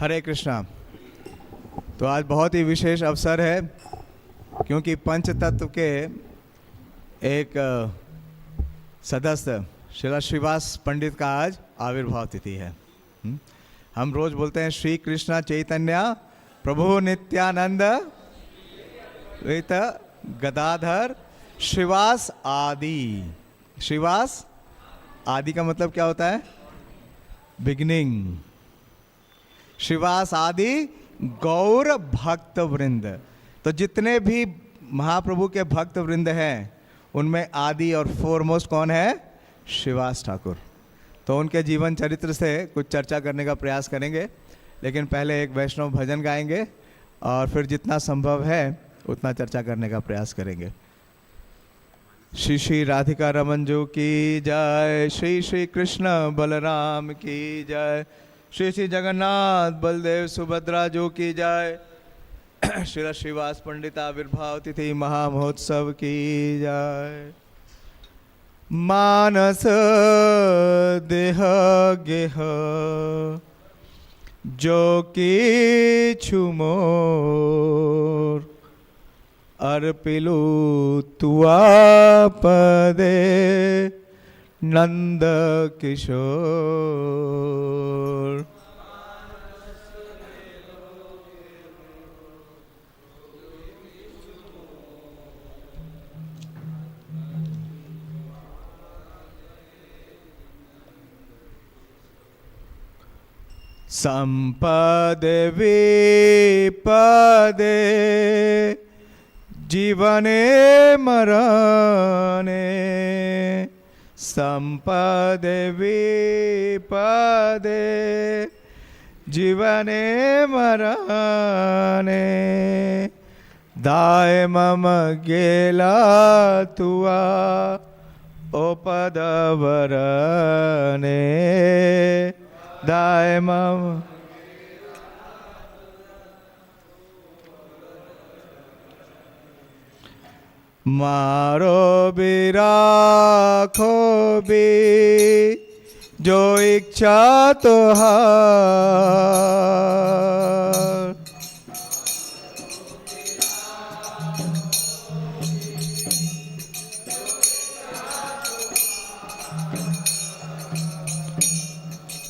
हरे कृष्णा। तो आज बहुत ही विशेष अवसर है क्योंकि पंच तत्व के एक सदस्य श्रीला श्रीवास पंडित का आज आविर्भाव तिथि है। हम रोज बोलते हैं श्री कृष्ण चैतन्य प्रभु नित्यानंद वित गदाधर श्रीवास आदि। श्रीवास आदि का मतलब क्या होता है? बिगिनिंग। श्रीवास आदि गौर भक्त वृंद। तो जितने भी महाप्रभु के भक्त वृंद हैं उनमें आदि और फोरमोस्ट कौन है? श्रीवास ठाकुर। तो उनके जीवन चरित्र से कुछ चर्चा करने का प्रयास करेंगे, लेकिन पहले एक वैष्णव भजन गाएंगे और फिर जितना संभव है उतना चर्चा करने का प्रयास करेंगे। श्री श्री राधिका रमन जो की जय, श्री श्री कृष्ण बलराम की जय, श्री श्री जगन्नाथ बलदेव सुभद्रा जो की जय, श्री श्रीवास पंडित आविर्भाव तिथि महामहोत्सव की जय। मानस देह गेह जो की छुमोर अर्पिलु तुआ पदे नंद किशोर। संपदे विपदे जीवने मरणे, संपदे विपदे जीवने मरणे, दाय मम गेला तुआ ओ पदवरने, दाय मम मारो बिराखो भी जो इच्छा तो हार,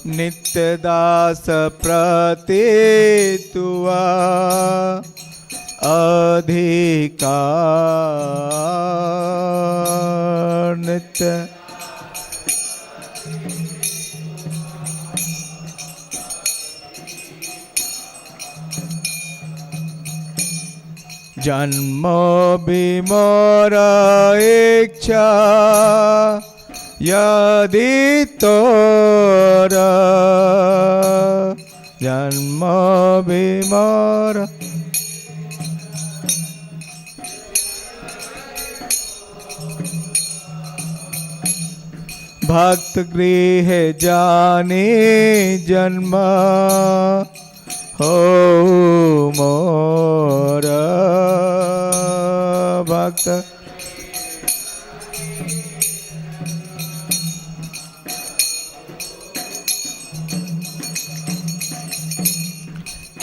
नित्य दास प्रति तुआ अधिकार नित्य। जन्मो भी मोर इच्छा यदि तोर, जन्मो भी मोर भक्त गृह जाने जन्म हो मोर भक्त।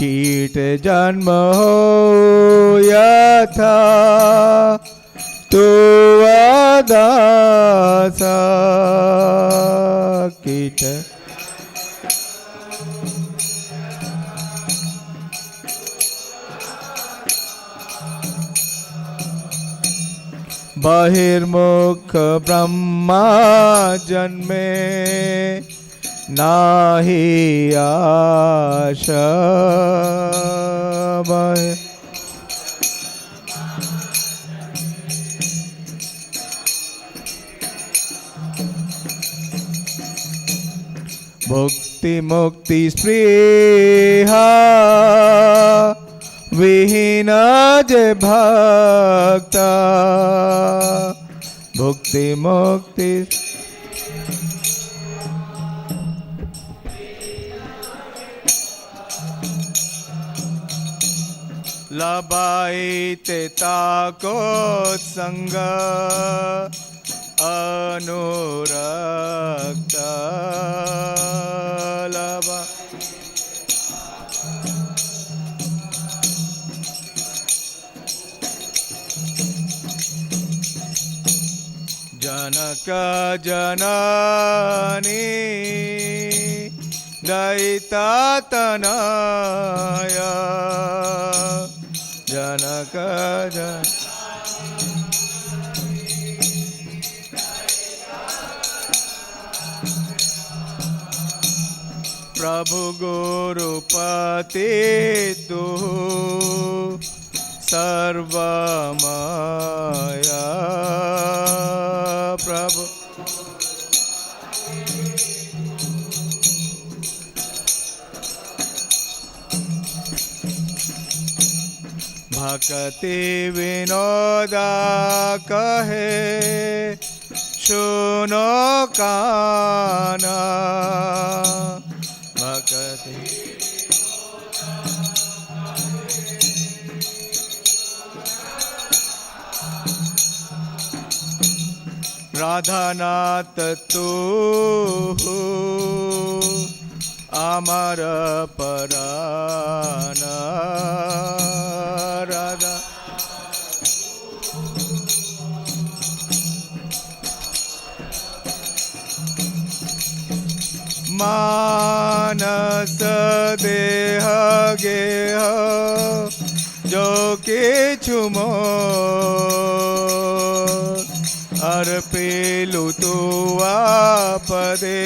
कीट जन्म हो यथा तू दासा कीट, बहिर्मुख ब्रह्मा जन्मे नाही आशा, भुक्ति मुक्ति स्पृहा विहीन जे भक्ता, भुक्ति मुक्ति लबाईते ताको संग अनुरक्त लबा जननी दैत्यतनय जनक जन प्रभु गुरुपति तु सर्वमया प्रभु भक्ति विनोदा कहे सुनो काना भक्ति राधानाथ तू अमर पराना राधा मानस देह गेह जो किछु मोर अर्पिलु तु आपदे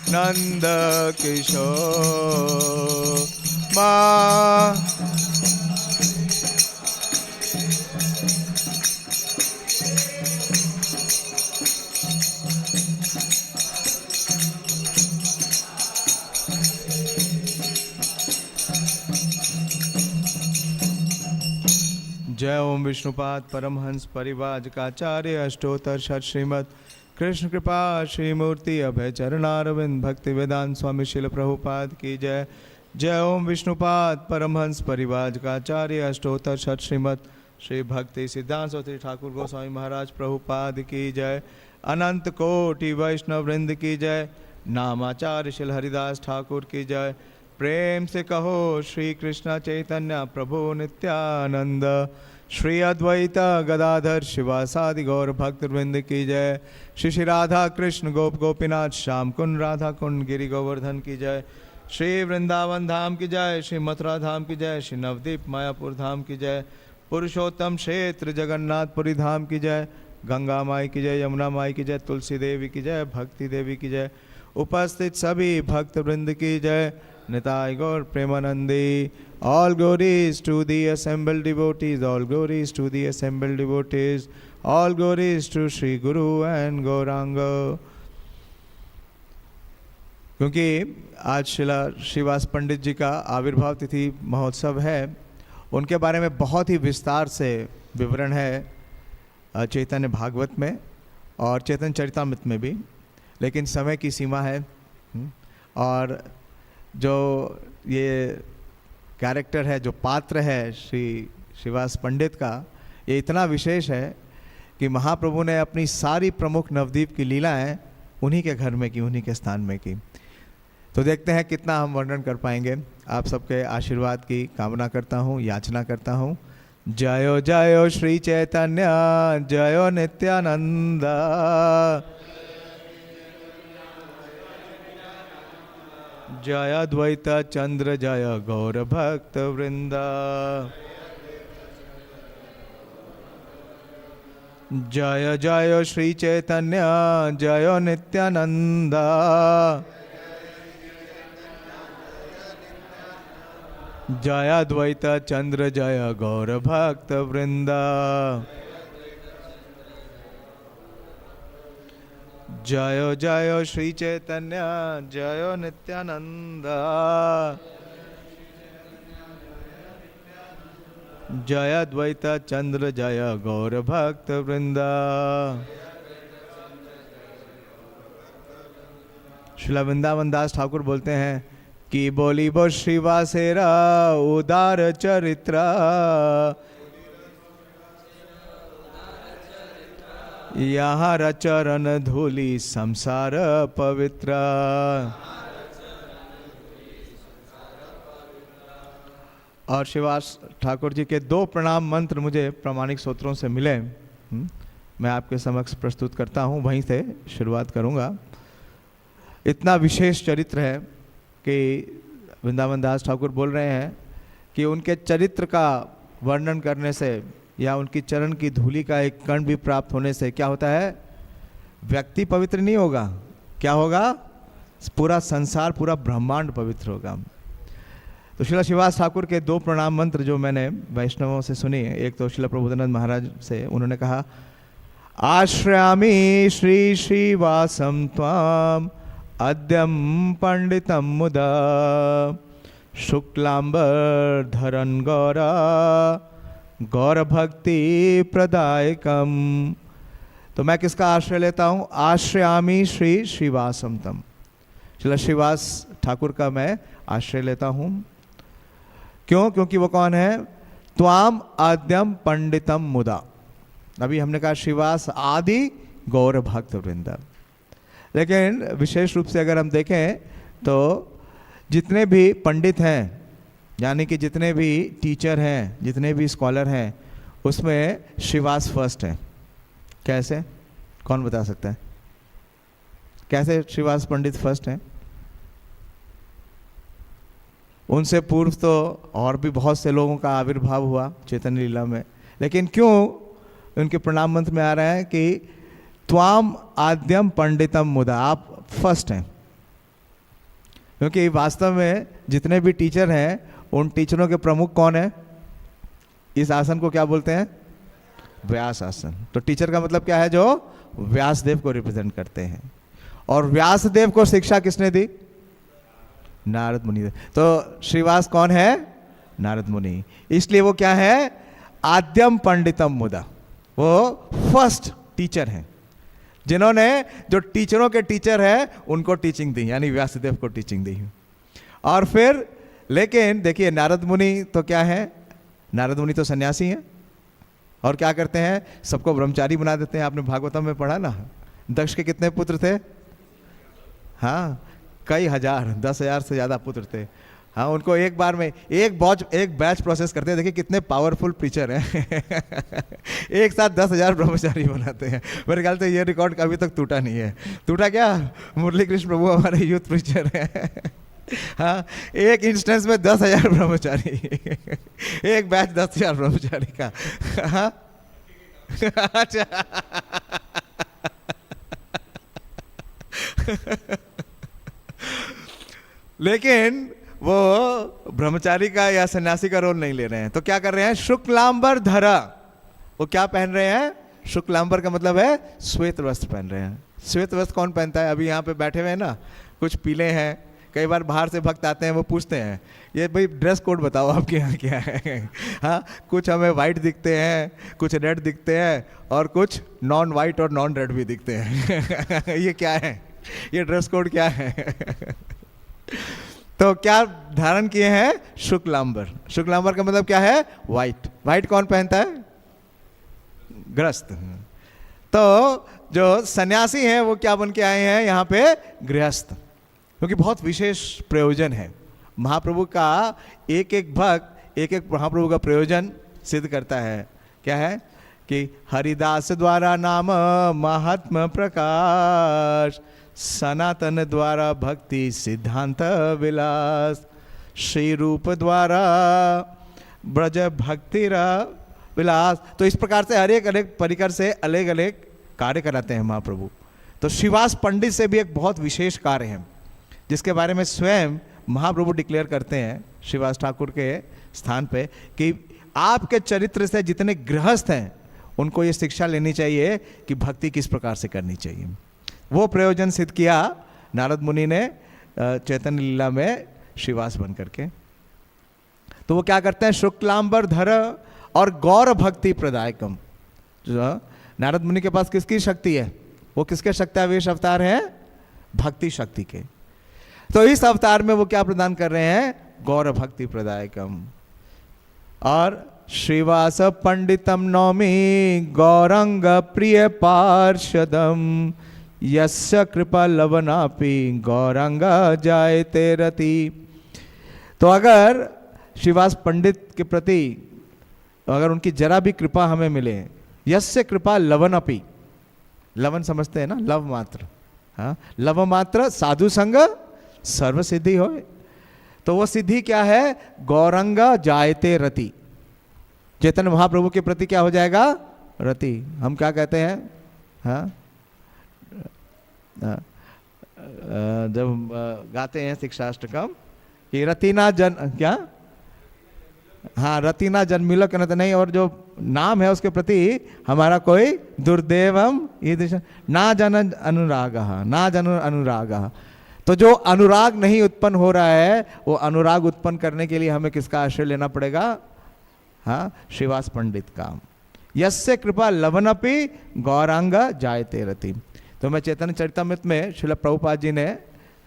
नंद किशोर माँ जय ओम विष्णुपाद परमहंस परिवाजकाचार्य अष्टोत्तर षट श्रीमद कृष्ण कृपा श्रीमूर्ति अभय चरणारविंद भक्ति वेदांत स्वामी शिल प्रभुपाद की जय। जय ओम विष्णुपाद परमहंस परिवाजकाचार्य अष्टोत्तर षट श्रीमद श्री भक्ति सिद्धांत सरस्वती ठाकुर गोस्वामी महाराज प्रभुपाद की जय। अनंत कोटि वैष्णव वृंद की जय। नामाचार्य शिल हरिदास ठाकुर की जय। प्रेम से कहो श्री कृष्ण चैतन्य प्रभु नित्यानंद श्री अद्वैत गदाधर शिवासादि गौर भक्त वृंद की जय। श्री श्री राधा कृष्ण गोप गोपीनाथ श्याम कुंड राधा कुंड गिरि गोवर्धन की जय। श्री वृंदावन धाम की जय। श्री मथुरा धाम की जय। श्री नवदीप मायापुर धाम की जय। पुरुषोत्तम क्षेत्र जगन्नाथपुरी धाम की जय। गंगा माई की जय। यमुना माई की जय। तुलसी देवी की जय। भक्ति देवी की जय। उपस्थित सभी भक्त वृंद की जय। निताय गौर Premanandi. All glories to the assembled devotees, all glories to the assembled devotees, all glories to Sri Guru and Gauranga। क्योंकि आज शिला श्रीवास पंडित जी का आविर्भाव तिथि महोत्सव है, उनके बारे में बहुत ही विस्तार से विवरण है चैतन्य भागवत में और चैतन्य चरितामृत में भी, लेकिन समय की सीमा है। और जो ये कैरेक्टर है, जो पात्र है श्री श्रीवास पंडित का, ये इतना विशेष है कि महाप्रभु ने अपनी सारी प्रमुख नवद्वीप की लीलाएं उन्हीं के घर में की, उन्हीं के स्थान में की। तो देखते हैं कितना हम वर्णन कर पाएंगे। आप सबके आशीर्वाद की कामना करता हूँ, याचना करता हूँ। जयो जयो श्री चैतन्य जयो नित्यानंद जय अद्वैत चंद्र जय गौर भक्त वृंदा जय जय श्री चैतन्य जय नित्यानंद जय अद्वैत चंद्र जय गौर भक्त वृंदा जय जय श्री चैतन्य जय नित्यानंद जय अद्वैत चंद्र जय गौर भक्त वृंदा। श्रीला वृंदावन दास ठाकुर बोलते हैं कि बोली बो श्रीवासेरा उदार चरित्रा यहाँ रचरण धूलि संसार पवित्र। और श्रीवास ठाकुर जी के 2 प्रणाम मंत्र मुझे प्रामाणिक सूत्रों से मिले। मैं आपके समक्ष प्रस्तुत करता हूँ, वहीं से शुरुआत करूँगा। इतना विशेष चरित्र है कि वृंदावन दास ठाकुर बोल रहे हैं कि उनके चरित्र का वर्णन करने से या उनकी चरण की धूलि का एक कण भी प्राप्त होने से क्या होता है? व्यक्ति पवित्र नहीं होगा, क्या होगा? पूरा संसार, पूरा ब्रह्मांड पवित्र होगा। तो श्रील श्रीवास ठाकुर के 2 प्रणाम मंत्र जो मैंने वैष्णवों से सुनी, एक तो श्रील प्रबोधानंद महाराज से, उन्होंने कहा आश्रयामि श्री श्रीवासम त्वाम अद्यम पंडितम मुदा शुक्लांबर धरन गौरा गौर भक्ति प्रदायकम। तो मैं किसका आश्रय लेता हूँ? आश्रयामि श्री श्रीवासम तम, श्रील श्रीवास ठाकुर का मैं आश्रय लेता हूँ। क्यों? क्योंकि वो कौन है? त्वाम आद्यम पंडितम मुदा। अभी हमने कहा श्रीवास आदि गौर भक्त वृंदा, लेकिन विशेष रूप से अगर हम देखें तो जितने भी पंडित हैं, यानी कि जितने भी टीचर हैं, जितने भी स्कॉलर हैं, उसमें श्रीवास फर्स्ट है। कैसे? कौन बता सकता है कैसे श्रीवास पंडित फर्स्ट हैं? उनसे पूर्व तो और भी बहुत से लोगों का आविर्भाव हुआ चैतन्य लीला में, लेकिन क्यों उनके प्रणाम मंत्र में आ रहा है कि त्वाम आद्यम पंडितम मुदा, आप फर्स्ट हैं। क्योंकि वास्तव में जितने भी टीचर हैं, उन टीचरों के प्रमुख कौन है? इस आसन को क्या बोलते हैं? व्यास आसन। तो टीचर का मतलब क्या है? जो व्यास देव को रिप्रेजेंट करते हैं। और व्यास देव को शिक्षा किसने दी? नारद मुनि। तो श्रीवास कौन है? नारद मुनि। इसलिए वो क्या है? आद्यम पंडितम मुदा, वो फर्स्ट टीचर हैं, जिन्होंने, जो टीचरों के टीचर हैं, उनको टीचिंग दी, यानी व्यासदेव को टीचिंग दी। और फिर लेकिन देखिए नारद मुनि तो क्या है? नारद मुनि तो सन्यासी हैं और क्या करते हैं? सबको ब्रह्मचारी बना देते हैं। आपने भागवतम में पढ़ा ना, दक्ष के कितने पुत्र थे? हाँ, कई हजार, 10,000 से ज़्यादा पुत्र थे। हाँ, उनको एक बार में एक बैच प्रोसेस करते हैं। देखिए कितने पावरफुल प्रीचर हैं एक साथ 10,000 ब्रह्मचारी बनाते हैं। मेरे ख्याल से ये रिकॉर्ड कभी तक टूटा नहीं है। टूटा क्या? मुरली कृष्ण प्रभु हमारे यूथ प्रीचर हैं हाँ, एक इंस्टेंस में 10,000 ब्रह्मचारी एक बैच 10,000 ब्रह्मचारी का। हाँ अच्छा लेकिन वो ब्रह्मचारी का या सन्यासी का रोल नहीं ले रहे हैं। तो क्या कर रहे हैं? शुक्लांबर धरा। वो क्या पहन रहे हैं? शुक्लांबर का मतलब है श्वेत वस्त्र पहन रहे हैं। श्वेत वस्त्र कौन पहनता है? अभी यहाँ पे बैठे हुए हैं ना, कुछ पीले हैं। कई बार बाहर से भक्त आते हैं, वो पूछते हैं ये भाई ड्रेस कोड बताओ आपके यहाँ क्या है हाँ, कुछ हमें वाइट दिखते हैं, कुछ रेड दिखते हैं, और कुछ नॉन वाइट और नॉन रेड भी दिखते हैं ये क्या है? ये ड्रेस कोड क्या है तो क्या धारण किए हैं? शुक्लांबर। शुक्लांबर का मतलब क्या है? वाइट। वाइट कौन पहनता है? गृहस्थ। तो जो सन्यासी हैं वो क्या बन के आए हैं यहाँ पे? गृहस्थ। क्योंकि बहुत विशेष प्रयोजन है महाप्रभु का। एक एक भक्त एक एक महाप्रभु का प्रयोजन सिद्ध करता है। क्या है? कि हरिदास द्वारा नाम महात्म प्रकाश, सनातन द्वारा भक्ति सिद्धांत विलास, श्री रूप द्वारा ब्रज भक्ति विलास। तो इस प्रकार से हर एक अलग परिकर से अलग अलग कार्य कराते हैं महाप्रभु। तो श्रीवास पंडित से भी एक बहुत विशेष कार्य है, जिसके बारे में स्वयं महाप्रभु डिक्लेयर करते हैं श्रीवास ठाकुर के स्थान पे, कि आपके चरित्र से जितने गृहस्थ हैं उनको ये शिक्षा लेनी चाहिए कि भक्ति किस प्रकार से करनी चाहिए। वो प्रयोजन सिद्ध किया नारद मुनि ने चैतन्य लीला में श्रीवास बन करके। तो वो क्या करते हैं? शुक्लांबर धर और गौर भक्ति प्रदायकम। जो नारद मुनि के पास किसकी शक्ति है? वो किसके शक्तिवेश अवतार हैं? भक्ति शक्ति के। तो इस अवतार में वो क्या प्रदान कर रहे हैं? गौर भक्ति प्रदायकम। और श्रीवास पंडितम नौमी गौरंग प्रिय पार्षदम, यस्य कृपा लवनापि गौरंग जायते रति। तो अगर श्रीवास पंडित के प्रति अगर उनकी जरा भी कृपा हमें मिले, यस्य कृपा लवन अपि, लवन समझते हैं ना, लव मात्र, हाँ, लव मात्र साधु संग सर्व सिद्धि हो। तो वो सिद्धि क्या है? गौरंग जायते रति, चैतन्य महाप्रभु के प्रति क्या हो जाएगा? रति। हम क्या कहते हैं, हाँ, जब गाते हैं शिक्षाष्टकम कि रतिना जन क्या, हाँ, रतिना जन्मिल कहते नहीं, और जो नाम है उसके प्रति हमारा कोई दुर्देवम ईदृश ना जन अनुराग, ना जन अनुराग। तो जो अनुराग नहीं उत्पन्न हो रहा है, वो अनुराग उत्पन्न करने के लिए हमें किसका आश्रय लेना पड़ेगा? हाँ, श्रीवास पंडित का। यस्य कृपा लवनपि गौरांग जायते रति। तो मैं चैतन्य चरितामृत में श्रील प्रभुपाद जी ने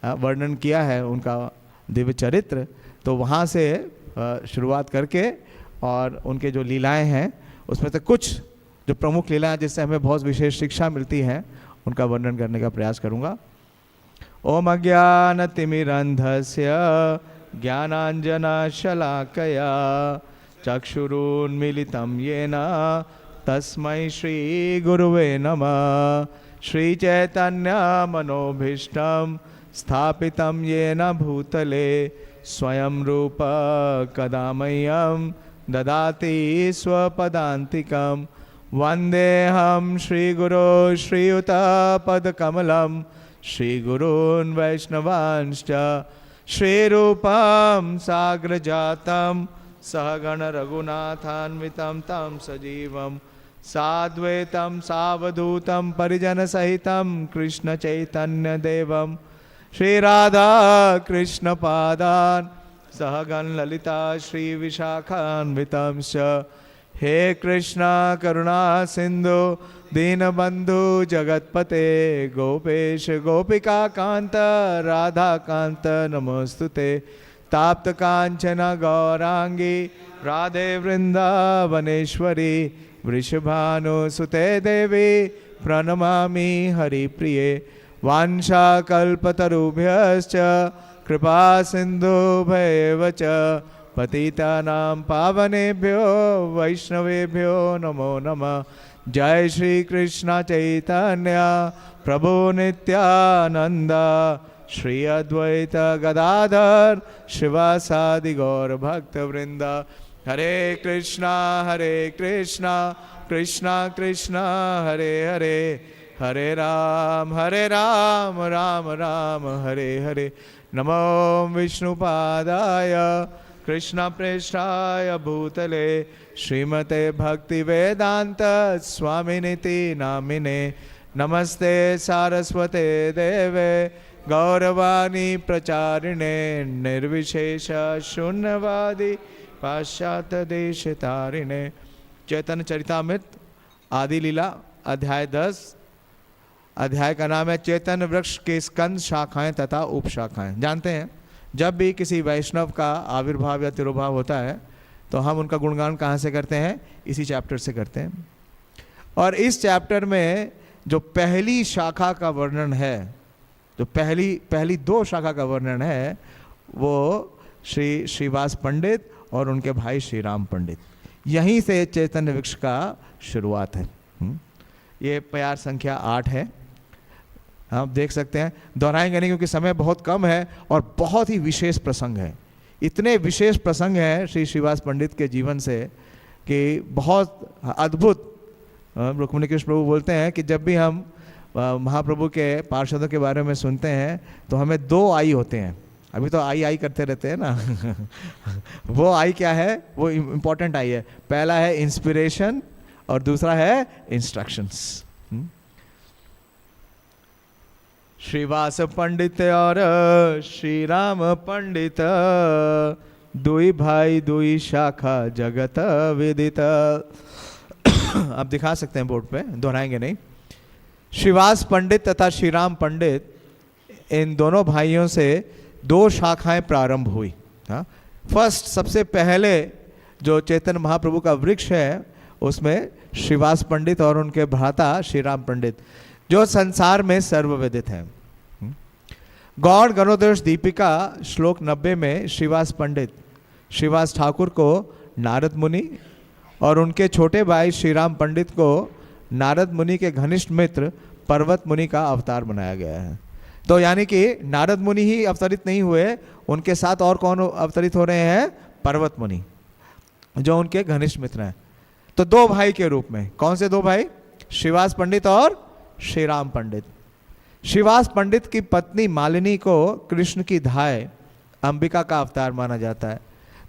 वर्णन किया है उनका दिव्य चरित्र, तो वहाँ से शुरुआत करके और उनके जो लीलाएं हैं उसमें से कुछ जो प्रमुख लीलाएं जिससे हमें बहुत विशेष शिक्षा मिलती है उनका वर्णन करने का प्रयास करूँगा। ओम अज्ञानतिमिरन्धस्य ज्ञानाञ्जनशलाकया चक्षुरुन्मीलितं येन तस्मै श्रीगुरुवे नमः। श्रीचैतन्यमनोभीष्टं स्थापितं येन भूतले स्वयं रूप कदा मह्यं ददाति स्वपदान्तिकं। वन्देऽहं श्रीगुरो श्रीयुतपदकमलं श्रीगुरून् वैष्णवांश्च श्रीरूपं साग्रजातं सहगण रघुनाथान्वितं तं सजीवं साद्वैतं सावधूतं परिजनसहितं कृष्णचैतन्यदेवं श्रीराधा कृष्णपादान् सहगण ललिता श्रीविशाखान्वितंश्च। हे कृष्णा करुणा सिंधु दीनबंधु जगतपते गोपेश गोपिका कांत राधा कांत नमोस्तुते। ताप्त कांचन गौरांगी राधे वृंदावनेश्वरी वृषभानुसुते देवी प्रणमामि हरिप्रिये। वाञ्छाकल्पतरुभ्यश्च कृपा सिन्धुभ्येव च पतितानां पावनेभ्यो वैष्णवेभ्यो नमो नमः। जय श्री कृष्ण चैतन्य प्रभु नित्यानंद श्री अद्वैत गदाधर शिवासादि गौर भक्त वृंद। हरे कृष्णा कृष्णा कृष्णा हरे हरे, हरे राम राम राम हरे हरे। नमो विष्णुपादाय कृष्ण प्रेष्ठाय भूतले श्रीमते भक्ति वेदांत स्वामिनिति नामिने। नमस्ते सारस्वते देवे गौरवाणी प्रचारिणे निर्विशेष शून्यवादी पाश्चात्य देश तारिणे। चैतन्य चरितामृत आदि लीला अध्याय 10, अध्याय का नाम है चैतन्य वृक्ष के स्कंद शाखाएं तथा उपशाखाएं। जानते हैं जब भी किसी वैष्णव का आविर्भाव या तिरुभाव होता है तो हम उनका गुणगान कहाँ से करते हैं? इसी चैप्टर से करते हैं। और इस चैप्टर में जो पहली शाखा का वर्णन है, जो पहली 2 शाखा का वर्णन है, वो श्रीवास पंडित और उनके भाई श्री राम पंडित। यहीं से चैतन्य वृक्ष का शुरुआत है। ये प्यार संख्या 8 है। आप देख सकते हैं, दोहराएंगे नहीं क्योंकि समय बहुत कम है और बहुत ही विशेष प्रसंग है। इतने विशेष प्रसंग हैं श्री श्रीवास पंडित के जीवन से कि बहुत अद्भुत। रुक्मिणी कृष्ण प्रभु बोलते हैं कि जब भी हम महाप्रभु के पार्षदों के बारे में सुनते हैं तो हमें 2 आई होते हैं। अभी तो आई करते रहते हैं ना वो आई क्या है? वो इम्पोर्टेंट आई है। पहला है इंस्पिरेशन और दूसरा है इंस्ट्रक्शंस। श्रीवास पंडित और श्री राम पंडित दुई भाई दुई शाखा जगत विदित। आप दिखा सकते हैं बोर्ड पे, दोहराएंगे नहीं। श्रीवास पंडित तथा श्री राम पंडित, इन दोनों भाइयों से 2 शाखाएं प्रारंभ हुई। फर्स्ट, सबसे पहले जो चैतन्य महाप्रभु का वृक्ष है उसमें श्रीवास पंडित और उनके भ्राता श्री राम पंडित, जो संसार में सर्वविदित हैं। गौड़ गणोदर्श दीपिका श्लोक 90 में श्रीवास पंडित श्रीवास ठाकुर को नारद मुनि और उनके छोटे भाई श्री राम पंडित को नारद मुनि के घनिष्ठ मित्र पर्वत मुनि का अवतार बनाया गया है। तो यानी कि नारद मुनि ही अवतरित नहीं हुए, उनके साथ और कौन अवतरित हो रहे हैं? पर्वत मुनि, जो उनके घनिष्ठ मित्र हैं। तो दो भाई के रूप में, कौन से दो भाई? श्रीवास पंडित और श्री राम पंडित। श्रीवास पंडित की पत्नी मालिनी को कृष्ण की धाय अंबिका का अवतार माना जाता है।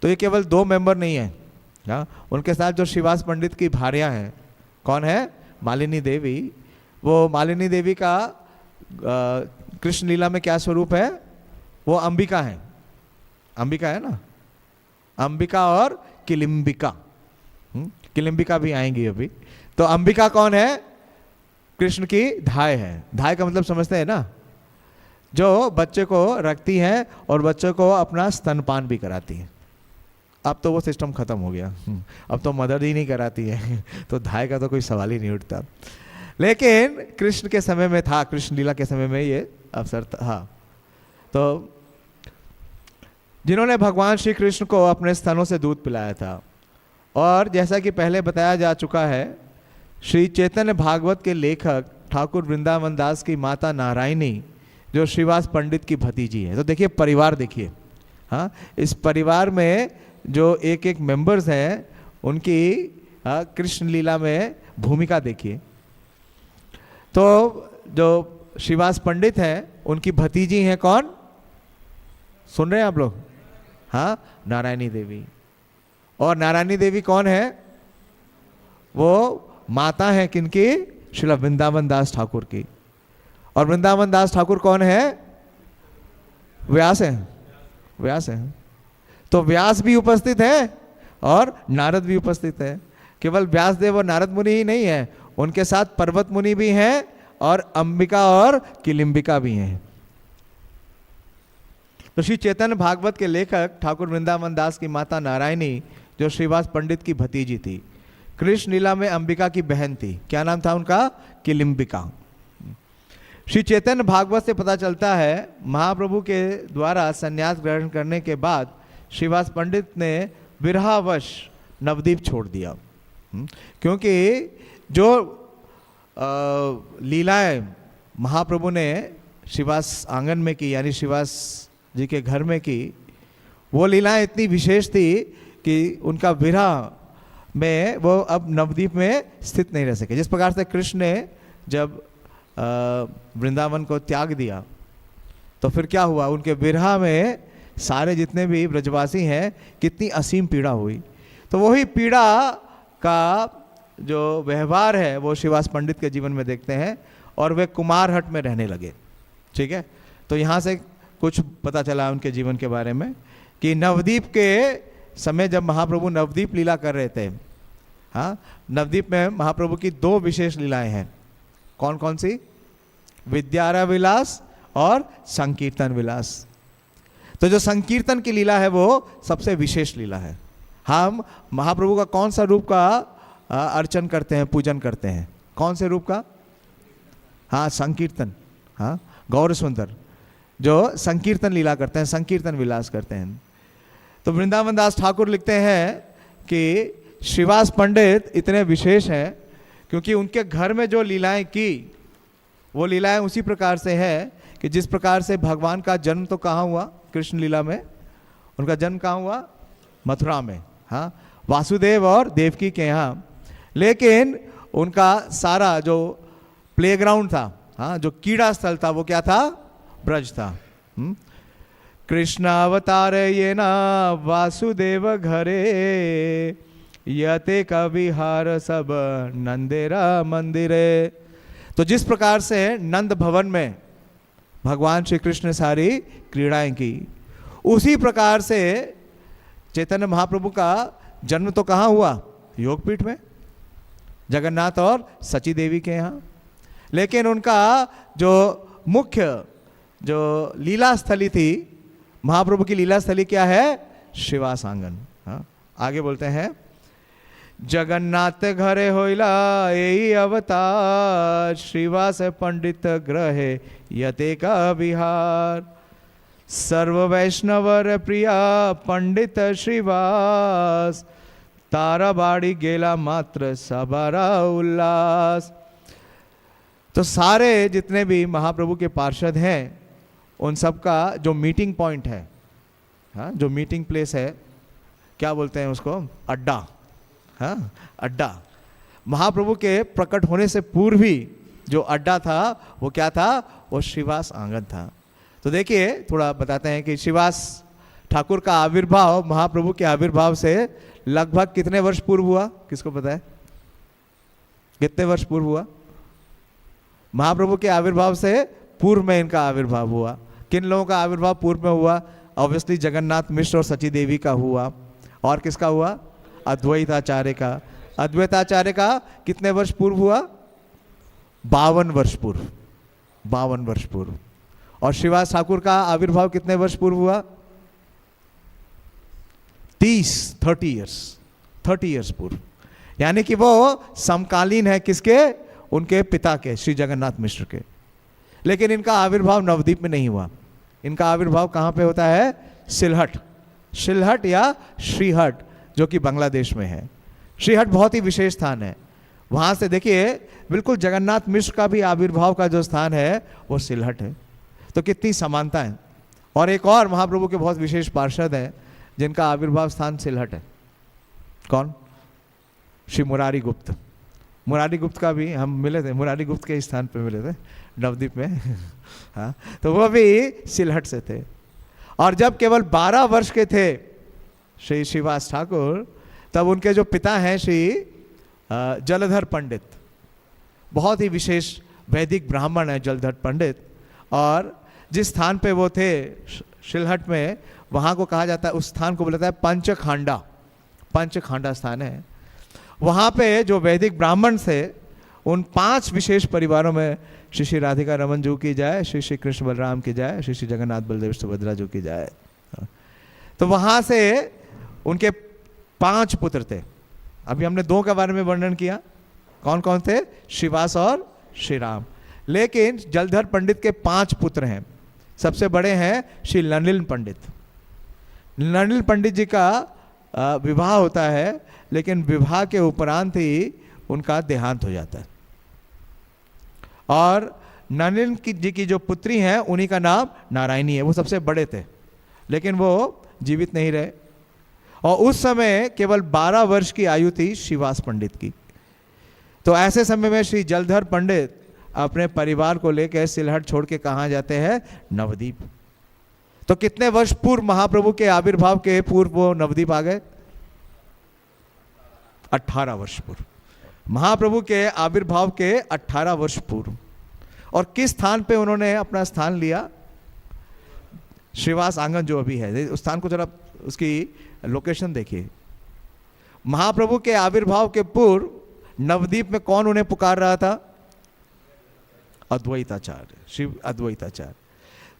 तो ये केवल दो मेंबर नहीं है, हाँ, उनके साथ जो श्रीवास पंडित की भार्या हैं, कौन है? मालिनी देवी। वो मालिनी देवी का कृष्ण लीला में क्या स्वरूप है? वो अंबिका है, अंबिका है ना, अंबिका और किलिम्बिका। किलिम्बिका भी आएंगी अभी। तो अंबिका कौन है? कृष्ण की धाय है। धाय का मतलब समझते हैं ना, जो बच्चे को रखती है और बच्चे को अपना स्तनपान भी कराती है। अब तो वो सिस्टम खत्म हो गया, अब तो मदर ही नहीं कराती है तो धाय का तो कोई सवाल ही नहीं उठता। लेकिन कृष्ण के समय में था, कृष्ण लीला के समय में ये अवसर था। तो जिन्होंने भगवान श्री कृष्ण को अपने स्तनों से दूध पिलाया था, और जैसा कि पहले बताया जा चुका है, श्री चैतन्य भागवत के लेखक ठाकुर वृंदावन दास की माता नारायणी जो श्रीवास पंडित की भतीजी है। तो देखिए परिवार, देखिए, हाँ, इस परिवार में जो एक एक मेंबर्स हैं उनकी कृष्ण लीला में भूमिका देखिए। तो जो श्रीवास पंडित हैं उनकी भतीजी हैं कौन? सुन रहे हैं आप लोग? हाँ, नारायणी देवी। और नारायणी देवी कौन है? वो माता है किनकी? श्रील वृंदावन दास ठाकुर की। और वृंदावन दास ठाकुर कौन है? व्यास है, व्यास है। तो व्यास भी उपस्थित है और नारद भी उपस्थित है। केवल व्यास देव और नारद मुनि ही नहीं है, उनके साथ पर्वत मुनि भी हैं और अंबिका और किलिम्बिका भी हैं। तो श्री चैतन्य भागवत के लेखक ठाकुर वृंदावन दास की माता नारायणी जो श्रीवास पंडित की भतीजी थी, कृष्ण लीला में अंबिका की बहन थी। क्या नाम था उनका? किलिम्बिका। श्री चैतन्य भागवत से पता चलता है महाप्रभु के द्वारा संन्यास ग्रहण करने के बाद श्रीवास पंडित ने विरहावश नवद्वीप छोड़ दिया, क्योंकि जो लीलाएं महाप्रभु ने श्रीवास आंगन में की, यानी श्रीवास जी के घर में की, वो लीलाएं इतनी विशेष थी कि उनका विरह में वो अब नवद्वीप में स्थित नहीं रह सके। जिस प्रकार से कृष्ण ने जब वृंदावन को त्याग दिया तो फिर क्या हुआ? उनके विरह में सारे जितने भी ब्रजवासी हैं कितनी असीम पीड़ा हुई। तो वही पीड़ा का जो व्यवहार है वो श्रीवास पंडित के जीवन में देखते हैं, और वे कुमारहट में रहने लगे। ठीक है, तो यहाँ से कुछ पता चला उनके जीवन के बारे में कि नवद्वीप के समय जब महाप्रभु नवद्वीप लीला कर रहे थे, हाँ, नवद्वीप में महाप्रभु की दो विशेष लीलाएं हैं। कौन कौन सी? विद्यारण्य विलास और संकीर्तन विलास। तो जो संकीर्तन की लीला है वो सबसे विशेष लीला है। हम महाप्रभु का कौन सा रूप का अर्चन करते हैं, पूजन करते हैं? कौन से रूप का? हाँ, संकीर्तन, हाँ, गौर सुंदर, जो संकीर्तन लीला करते हैं, संकीर्तन विलास करते हैं। तो वृंदावन दास ठाकुर लिखते हैं कि श्रीवास पंडित इतने विशेष हैं क्योंकि उनके घर में जो लीलाएं की वो लीलाएं उसी प्रकार से है कि जिस प्रकार से भगवान का जन्म तो कहाँ हुआ? कृष्ण लीला में। उनका जन्म कहाँ हुआ? मथुरा में, हाँ, वासुदेव और देवकी के यहाँ। लेकिन उनका सारा जो प्लेग्राउंड था, हाँ, जो कीड़ा स्थल था, वो क्या था? ब्रज था। कृष्ण अवतार ये ना वासुदेव घरे, यते का विहार सब नंदेरा मंदिरे। तो जिस प्रकार से नंद भवन में भगवान श्री कृष्ण ने सारी क्रीड़ाएं की, उसी प्रकार से चैतन्य महाप्रभु का जन्म तो कहाँ हुआ? योगपीठ में, जगन्नाथ और सची देवी के यहाँ। लेकिन उनका जो मुख्य जो लीला स्थली थी, महाप्रभु की लीला स्थली क्या है? श्रीवास आंगन। हाँ, आगे बोलते हैं, जगन्नाथ घरे होइला एई अवतार, श्रीवास पंडित ग्रहे यते का विहार, सर्व वैष्णवर प्रिया पंडित श्रीवास, ताराबाड़ी गेला मात्र सबरा उल्लास। तो सारे जितने भी महाप्रभु के पार्षद हैं उन सब का जो मीटिंग पॉइंट है, हाँ, जो मीटिंग प्लेस है, क्या बोलते हैं उसको, अड्डा, हाँ, अड्डा। महाप्रभु के प्रकट होने से पूर्व ही जो अड्डा था वो क्या था, वो श्रीवास आंगन था। तो देखिए थोड़ा बताते हैं कि श्रीवास ठाकुर का आविर्भाव महाप्रभु के आविर्भाव से लगभग कितने वर्ष पूर्व हुआ, किसको पता है, कितने वर्ष पूर्व हुआ? महाप्रभु के आविर्भाव से पूर्व में इनका आविर्भाव हुआ। किन लोगों का आविर्भाव पूर्व में हुआ? ऑब्वियसली जगन्नाथ मिश्र और सची देवी का हुआ। और किसका हुआ? अद्वैताचार्य का। अद्वैताचार्य का कितने वर्ष पूर्व हुआ? 52 वर्ष पूर्व, 52 वर्ष पूर्व। और श्रीवास ठाकुर का आविर्भाव कितने वर्ष पूर्व हुआ? 30 इयर्स पूर्व। यानी कि वो समकालीन है किसके? उनके पिता के, श्री जगन्नाथ मिश्र के। लेकिन इनका आविर्भाव नवद्वीप में नहीं हुआ। इनका आविर्भाव कहाँ पे होता है? सिलहट, शिलहट या श्रीहट, जो कि बांग्लादेश में है। श्रीहट बहुत ही विशेष स्थान है। वहाँ से देखिए बिल्कुल जगन्नाथ मिश्र का भी आविर्भाव का जो स्थान है वो सिलहट है। तो कितनी समानता है। और एक और महाप्रभु के बहुत विशेष पार्षद हैं जिनका आविर्भाव स्थान सिलहट है। कौन? श्री मुरारी गुप्त। मुरारी गुप्त का भी हम मिले थे, मुरारी गुप्त के स्थान पे मिले थे नवद्वीप में हाँ, तो वो भी सिलहट से थे। और जब केवल 12 वर्ष के थे श्री श्रीवास ठाकुर, तब उनके जो पिता हैं श्री जलधर पंडित, बहुत ही विशेष वैदिक ब्राह्मण है जलधर पंडित। और जिस स्थान पे वो थे सिलहट में, वहाँ को कहा जाता है, उस स्थान को बोला जाता है पंचखांडा। पंचखांडा स्थान है। वहाँ पे जो वैदिक ब्राह्मण थे उन 5 विशेष परिवारों में श्री श्री राधिका रमन जी की जाए, श्री श्री कृष्ण बलराम की जाए, श्री श्री जगन्नाथ बलदेव सुभद्रा जी की जाए। तो वहाँ से उनके 5 पुत्र थे। अभी हमने 2 के बारे में वर्णन किया, कौन कौन थे? श्रीवास और श्री राम। लेकिन जलधर पंडित के 5 पुत्र हैं। सबसे बड़े हैं श्री नलिन पंडित। नलिन पंडित जी का विवाह होता है, लेकिन विवाह के उपरांत ही उनका देहांत हो जाता है। और नलिन जी की जो पुत्री हैं उन्हीं का नाम नारायणी है। वो सबसे बड़े थे, लेकिन वो जीवित नहीं रहे। और उस समय केवल 12 वर्ष की आयु थी श्रीवास पंडित की। तो ऐसे समय में श्री जलधर पंडित अपने परिवार को लेकर सिलहट छोड़ के कहाँ जाते हैं? नवद्वीप। तो कितने वर्ष पूर्व महाप्रभु के आविर्भाव के पूर्व वो नवद्वीप आ गए? 18 वर्ष पूर्व। महाप्रभु के आविर्भाव के 18 वर्ष पूर्व। और किस स्थान पे उन्होंने अपना स्थान लिया? श्रीवास आंगन जो अभी है, उस स्थान को जरा उसकी लोकेशन देखिए। महाप्रभु के आविर्भाव के पूर्व नवद्वीप में कौन उन्हें पुकार रहा था? अद्वैताचार्य, श्री अद्वैताचार्य।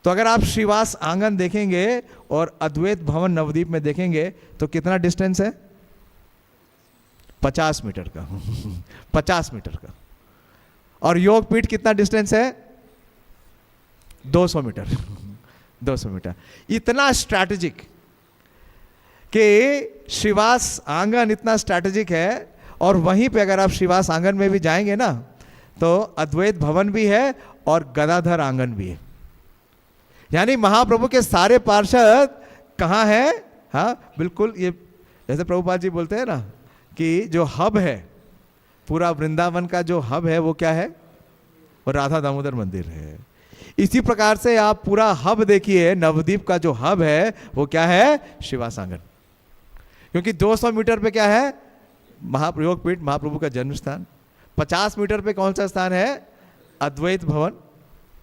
तो अगर आप श्रीवास आंगन देखेंगे और अद्वैत भवन नवद्वीप में देखेंगे तो कितना डिस्टेंस है? 50 मीटर का 50 मीटर का। और योगपीठ कितना डिस्टेंस है? 200 मीटर 200 मीटर। इतना स्ट्रैटेजिक कि श्रीवास आंगन इतना स्ट्रैटेजिक है। और वहीं पे अगर आप श्रीवास आंगन में भी जाएंगे ना, तो अद्वैत भवन भी है और गदाधर आंगन भी है। यानी महाप्रभु के सारे पार्षद कहाँ हैं? हाँ बिल्कुल, ये जैसे प्रभुपाद जी बोलते हैं ना कि जो हब है, पूरा वृंदावन का जो हब है वो क्या है? वो राधा दामोदर मंदिर है। इसी प्रकार से आप पूरा हब देखिए, नवद्वीप का जो हब है वो क्या है? श्रीवास आंगन। क्योंकि 200 मीटर पे क्या है? योगपीठ, महाप्रभु का जन्म स्थान। 50 मीटर पे कौन सा स्थान है? अद्वैत भवन।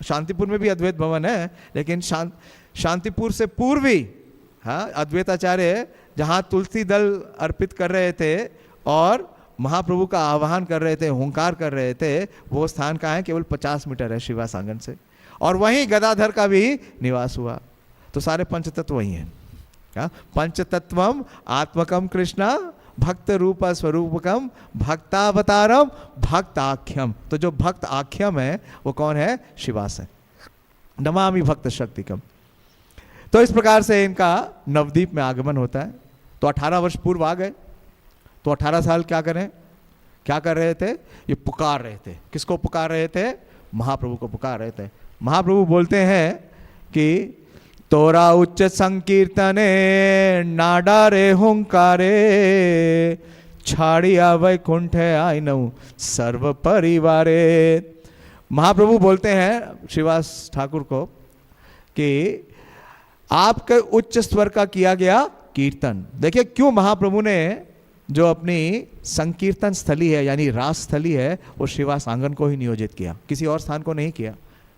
शांतिपुर में भी अद्वैत भवन है, लेकिन शांतिपुर से पूर्वी, हाँ, अद्वैताचार्य जहाँ तुलसी दल अर्पित कर रहे थे और महाप्रभु का आह्वान कर रहे थे, हुंकार कर रहे थे, वो स्थान कहाँ है? केवल 50 मीटर है श्रीवास आंगन से। और वहीं गदाधर का भी निवास हुआ। तो सारे पंचतत्व वही हैं। क्या? पंचतत्वम आत्मकम कृष्णा भक्त रूप स्वरूपकम भक्तावतारम भक्ताख्यम। तो जो भक्त आख्यम है वो कौन है? श्रीवास है। नमामि भक्त शक्तिकम। तो इस प्रकार से इनका नवद्वीप में आगमन होता है। तो 18 वर्ष पूर्व आ गए। तो 18 साल क्या करें, क्या कर रहे थे, ये पुकार रहे थे। किसको पुकार रहे थे, महाप्रभु को पुकार रहे थे। महाप्रभु बोलते हैं कि तोरा उच्च संकीर्तने नाडा रे हुंकारे छाड़िया वैकुंठ आइनऊ सर्व परिवारे। महाप्रभु बोलते हैं श्रीवास ठाकुर को कि आपके उच्च स्वर का किया गया कीर्तन। देखिए क्यों महाप्रभु ने जो अपनी संकीर्तन स्थली है यानी रास स्थली है वो श्रीवास आंगन को ही नियोजित किया, किसी और स्थान को नहीं किया,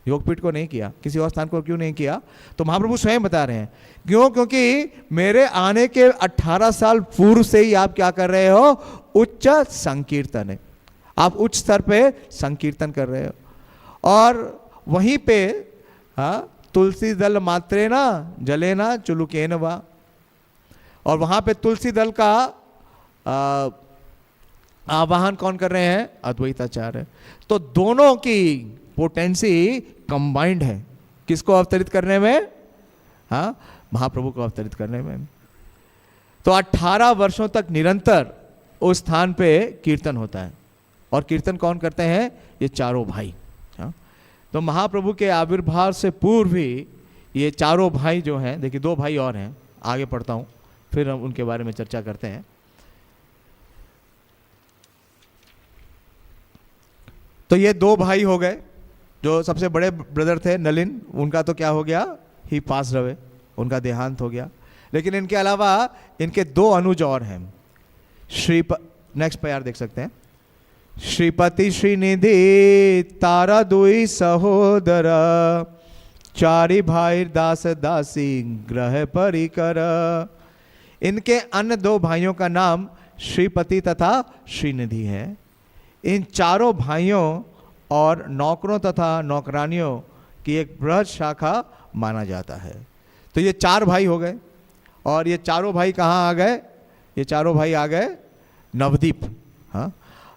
योगपीठ को नहीं किया, किसी और स्थान को क्यों नहीं किया। तो महाप्रभु स्वयं बता रहे हैं क्यों, क्योंकि मेरे आने के 18 साल पूर्व से ही आप क्या कर रहे हो, उच्च संकीर्तन है, आप उच्च स्तर पे संकीर्तन कर रहे हो। और वहीं पे तुलसी दल मात्रे ना जले ना चुलुकेन वा, और वहां पे तुलसी दल का आवाहन कौन कर रहे हैं, अद्वैताचार्य। तो दोनों की पोटेंसी कंबाइंड है, किसको अवतरित करने में, हाँ महाप्रभु को अवतरित करने में। तो 18 वर्षों तक निरंतर उस स्थान पे कीर्तन होता है। और कीर्तन कौन करते हैं, ये चारों भाई। हाँ? तो महाप्रभु के आविर्भाव से पूर्व ही ये चारों भाई जो हैं, देखिए 2 भाई और हैं, आगे पढ़ता हूँ फिर हम उनके बारे में चर्चा करते हैं। तो ये 2 भाई हो गए। जो सबसे बड़े ब्रदर थे नलिन, उनका तो क्या हो गया, ही पास रहे, उनका देहांत हो गया। लेकिन इनके अलावा इनके 2 अनुज और हैं। नेक्स्ट प्यार देख सकते हैं, श्रीपति श्रीनिधि तारा दुई सहोदर चारि भाई दास दासी ग्रह परिकर। इनके अन्य 2 भाइयों का नाम श्रीपति तथा श्रीनिधि है। इन चारों भाइयों और नौकरों तथा नौकरानियों की एक बृहद शाखा माना जाता है। तो ये 4 भाई हो गए। और ये चारों भाई कहाँ आ गए, ये चारों भाई आ गए नवद्वीप। हाँ,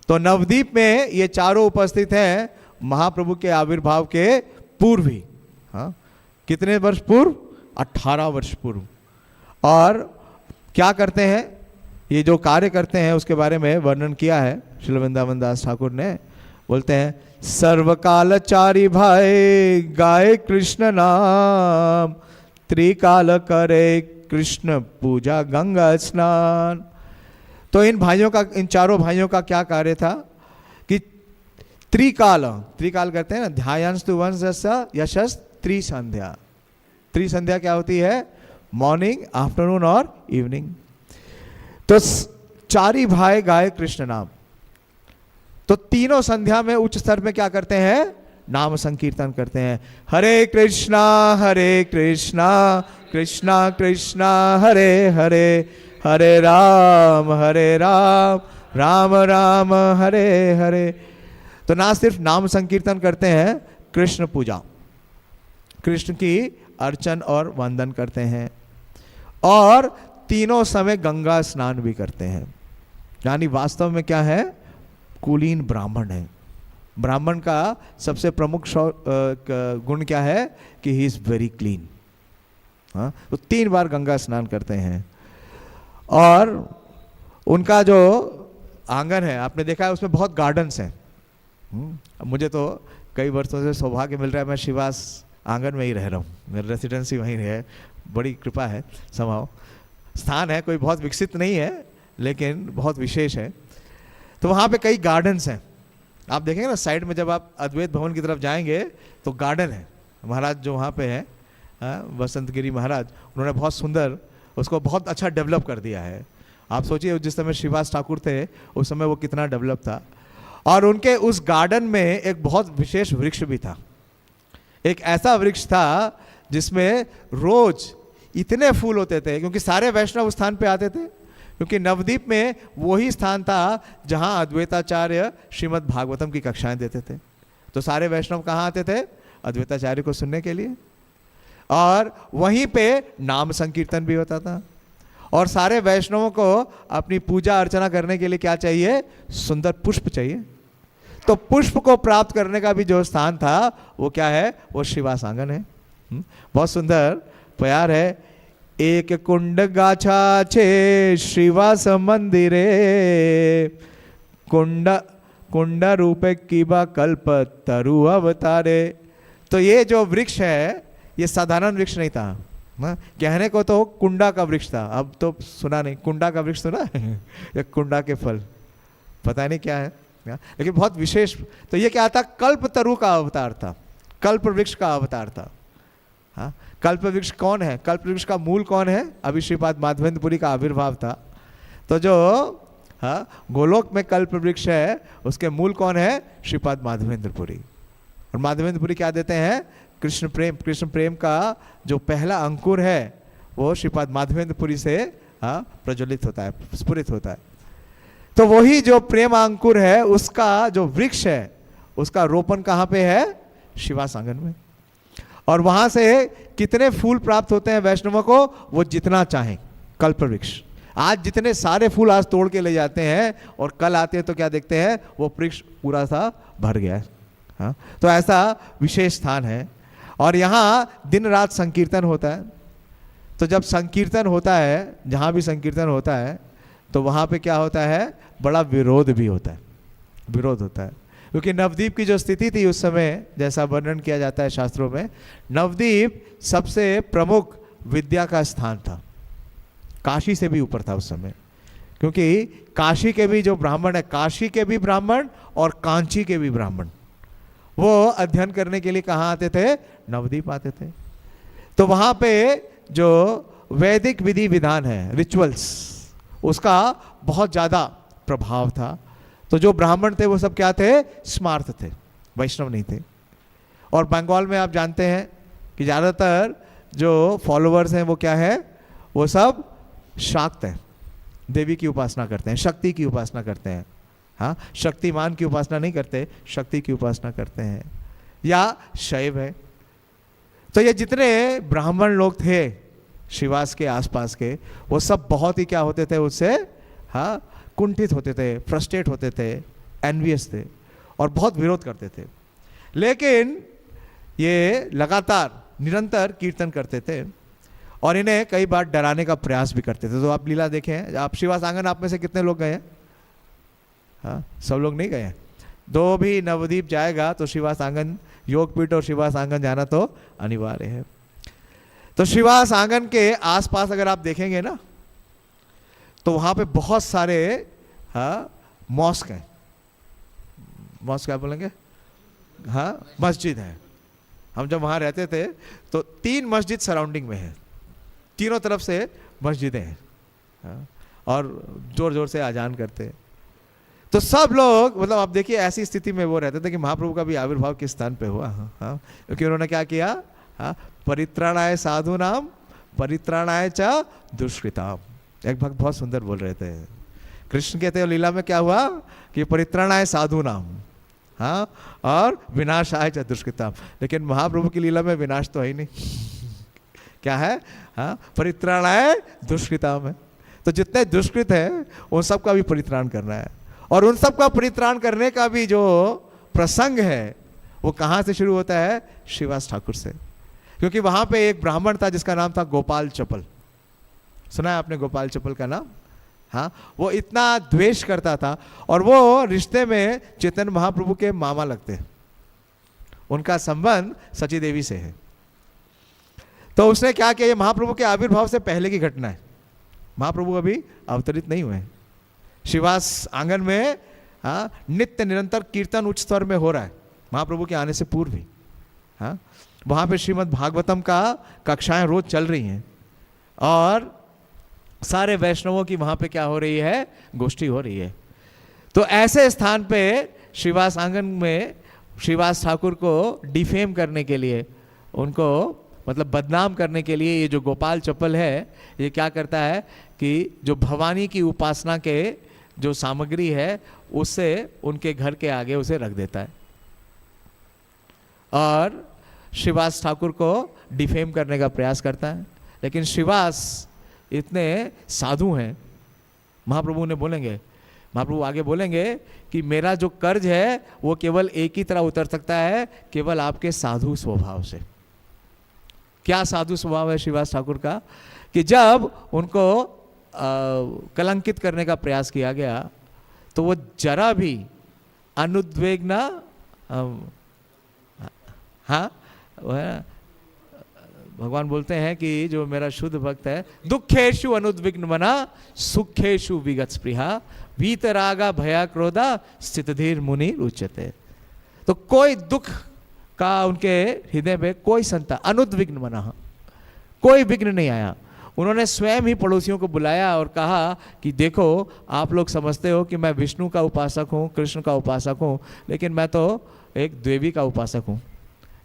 तो नवद्वीप में ये चारों उपस्थित हैं महाप्रभु के आविर्भाव के पूर्व ही। हाँ, कितने वर्ष पूर्व, 18 वर्ष पूर्व। और क्या करते हैं, ये जो कार्य करते हैं उसके बारे में वर्णन किया है श्रील वृंदावन दास ठाकुर ने। बोलते हैं सर्वकाल चारि भाई गाए कृष्ण नाम त्रिकाल करे कृष्ण पूजा गंगा स्नान। तो इन भाइयों का, इन चारों भाइयों का क्या कार्य था कि त्रिकाल करते हैं ना, ध्यायांस्तु वंश यशस त्रिसंध्या। त्रिसंध्या क्या होती है, मॉर्निंग, आफ्टरनून और इवनिंग। तो 4 भाई गाए कृष्ण नाम। तो तीनों संध्या में उच्च स्तर में क्या करते हैं, नाम संकीर्तन करते हैं। हरे कृष्णा कृष्णा कृष्णा हरे हरे, हरे राम राम राम हरे हरे। तो ना सिर्फ नाम संकीर्तन करते हैं, कृष्ण पूजा, कृष्ण की अर्चन और वंदन करते हैं। और तीनों समय गंगा स्नान भी करते हैं। यानी वास्तव में क्या है, कुलीन ब्राह्मण है। ब्राह्मण का सबसे प्रमुख गुण क्या है कि ही इज वेरी क्लीन। हाँ, तो 3 बार गंगा स्नान करते हैं। और उनका जो आंगन है, आपने देखा है उसमें बहुत गार्डन्स हैं। मुझे तो कई वर्षों से सौभाग्य मिल रहा है, मैं श्रीवास आंगन में ही रह रहा हूँ, मेरी रेसिडेंसी वहीं है, बड़ी कृपा है। समाओ स्थान है, कोई बहुत विकसित नहीं है लेकिन बहुत विशेष है। तो वहाँ पे कई गार्डन्स हैं, आप देखेंगे ना साइड में, जब आप अद्वैत भवन की तरफ जाएंगे तो गार्डन है। महाराज जो वहाँ पे हैं वसंत गिरी महाराज, उन्होंने बहुत सुंदर उसको बहुत अच्छा डेवलप कर दिया है। आप सोचिए जिस समय श्रीवास ठाकुर थे उस समय वो कितना डेवलप था। और उनके उस गार्डन में एक बहुत विशेष वृक्ष भी था। एक ऐसा वृक्ष था जिसमें रोज इतने फूल होते थे, क्योंकि सारे वैष्णव उस स्थान पे आते थे, क्योंकि नवद्वीप में वही स्थान था जहां अद्वैताचार्य श्रीमद् भागवतम की कक्षाएं देते थे। तो सारे वैष्णव कहाँ आते थे, अद्वैताचार्य को सुनने के लिए। और वहीं पे नाम संकीर्तन भी होता था। और सारे वैष्णवों को अपनी पूजा अर्चना करने के लिए क्या चाहिए, सुंदर पुष्प चाहिए। तो पुष्प को प्राप्त करने का भी जो स्थान था वो क्या है, वो श्रीवास आंगन है। बहुत सुंदर प्यार है। एक कुंड गाछा छे श्रीवास मंदिरे, कुंड कुंड रूपे किबा कल्प तरु अवतारे। तो ये जो वृक्ष है ये साधारण वृक्ष नहीं था, कहने को तो कुंडा का वृक्ष था, अब तो सुना नहीं, कुंडा का वृक्ष सुना या कुंडा के फल पता नहीं क्या है, लेकिन बहुत विशेष। तो ये क्या था, कल्प तरु का अवतार था, कल्प वृक्ष का अवतार था। हाँ, कल्प वृक्ष कौन है, कल्प वृक्ष का मूल कौन है, अभी श्रीपाद माधवेंद्रपुरी का आविर्भाव था। तो जो गोलोक में कल्प वृक्ष है उसके मूल कौन है, श्रीपाद माधवेंद्रपुरी। और माधवेंद्रपुरी क्या देते हैं, कृष्ण प्रेम। कृष्ण प्रेम का जो पहला अंकुर है वो श्रीपाद माधवेंद्रपुरी से प्रज्वलित होता है, स्फुरित होता है। तो वही जो प्रेम अंकुर है उसका जो वृक्ष है उसका रोपण कहाँ पे है, श्रीवास आंगन में। और वहां से कितने फूल प्राप्त होते हैं वैष्णवों को, वो जितना चाहें। कल्प वृक्ष आज जितने सारे फूल आज तोड़ के ले जाते हैं और कल आते हैं तो क्या देखते हैं, वो वृक्ष पूरा सा भर गया है। हाँ, तो ऐसा विशेष स्थान है। और यहाँ दिन रात संकीर्तन होता है। तो जब संकीर्तन होता है, जहाँ भी संकीर्तन होता है तो वहाँ पे क्या होता है, बड़ा विरोध भी होता है, विरोध होता है। क्योंकि नवद्वीप की जो स्थिति थी उस समय, जैसा वर्णन किया जाता है शास्त्रों में, नवद्वीप सबसे प्रमुख विद्या का स्थान था, काशी से भी ऊपर था उस समय। क्योंकि काशी के भी जो ब्राह्मण है, काशी के भी ब्राह्मण और कांची के भी ब्राह्मण, वो अध्ययन करने के लिए कहाँ आते थे, नवद्वीप आते थे। तो वहाँ पे जो वैदिक विधि विधान है, रिचुअल्स, उसका बहुत ज़्यादा प्रभाव था। तो जो ब्राह्मण थे वो सब क्या थे, स्मार्त थे, वैष्णव नहीं थे। और बंगाल में आप जानते हैं कि ज़्यादातर जो फॉलोअर्स हैं वो क्या है, वो सब शाक्त हैं, देवी की उपासना करते हैं, शक्ति की उपासना करते हैं। हाँ, शक्तिमान की उपासना नहीं करते, शक्ति की उपासना करते हैं, या शैव है। तो ये जितने ब्राह्मण लोग थे श्रीवास के आसपास के, वो सब बहुत ही क्या होते थे उससे, हाँ, कुंठित होते थे, फ्रस्ट्रेट होते थे, एनवियस थे और बहुत विरोध करते थे। लेकिन ये लगातार निरंतर कीर्तन करते थे और इन्हें कई बार डराने का प्रयास भी करते थे। तो आप लीला देखें, आप श्रीवास आंगन आप में से कितने लोग गए हैं? हाँ, सब लोग नहीं गए हैं। दो भी नवद्वीप जाएगा तो श्रीवास आंगन, योगपीठ और श्रीवास आंगन जाना तो अनिवार्य है। तो श्रीवास आंगन के आसपास अगर आप देखेंगे ना तो वहां पे बहुत सारे मॉस्क हैं। मॉस्क क्या बोलेंगे? हाँ, मस्जिद है। हम जब वहां रहते थे तो 3 मस्जिद सराउंडिंग में है, तीनों तरफ से मस्जिदें हैं। हाँ, और जोर जोर से अजान करते हैं। तो सब लोग, मतलब आप देखिए ऐसी स्थिति में वो रहते थे कि महाप्रभु का भी आविर्भाव किस स्थान पे हुआ। हाँ, क्योंकि उन्होंने क्या किया, हाँ, परित्राणाय साधु नाम परित्राणाय च दुष्कृताम। एक भक्त बहुत सुंदर बोल रहे थे, कृष्ण कहते हैं लीला में क्या हुआ कि परित्राणाय साधु नाम, हाँ, और विनाशाय च दुष्कृताम। लेकिन महाप्रभु की लीला में विनाश तो है ही नहीं क्या है, हाँ, परित्राणाय दुष्कृताम है। तो जितने दुष्कृत हैं उन सब का भी परित्राण करना है। और उन सब का परित्राण करने का भी जो प्रसंग है वो कहाँ से शुरू होता है, श्रीवास ठाकुर से। क्योंकि वहाँ पे एक ब्राह्मण था जिसका नाम था गोपाल चपल। सुना है आपने गोपाल चपल का नाम? हाँ, वो इतना द्वेष करता था और वो रिश्ते में चैतन्य महाप्रभु के मामा लगते हैं, उनका संबंध सची देवी से है। तो उसने क्या किया, ये महाप्रभु के आविर्भाव से पहले की घटना है, महाप्रभु अभी अवतरित नहीं हुए। श्रीवास आंगन में हाँ नित्य निरंतर कीर्तन उच्च स्तर में हो रहा है महाप्रभु के आने से पूर्व भी। हाँ, वहाँ पे श्रीमद् भागवतम का कक्षाएं रोज चल रही हैं और सारे वैष्णवों की वहाँ पे क्या हो रही है, गोष्ठी हो रही है। तो ऐसे स्थान पे श्रीवास आंगन में श्रीवास ठाकुर को डिफेम करने के लिए, उनको मतलब बदनाम करने के लिए, ये जो गोपाल चपल है ये क्या करता है कि जो भवानी की उपासना के जो सामग्री है उससे उनके घर के आगे उसे रख देता है और श्रीवास ठाकुर को डिफेम करने का प्रयास करता है। लेकिन श्रीवास इतने साधु हैं, महाप्रभु ने बोलेंगे, महाप्रभु आगे बोलेंगे कि मेरा जो कर्ज है वो केवल एक ही तरह उतर सकता है, केवल आपके साधु स्वभाव से। क्या साधु स्वभाव है श्रीवास ठाकुर का कि जब उनको कलंकित करने का प्रयास किया गया तो वो जरा भी अनुद्वेगना, हाँ भगवान बोलते हैं कि जो मेरा शुद्ध भक्त है, दुखेशु अनुद्विग्न मना सुखेशु विगत स्पृहा वीतरागा भया क्रोधा स्थितधीर मुनि उच्यते। तो कोई दुख का उनके हृदय में कोई संता, अनुद्विग्न मना, कोई विघ्न नहीं आया। उन्होंने स्वयं ही पड़ोसियों को बुलाया और कहा कि देखो आप लोग समझते हो कि मैं विष्णु का उपासक हूँ, कृष्ण का उपासक हूँ, लेकिन मैं तो एक देवी का उपासक हूँ।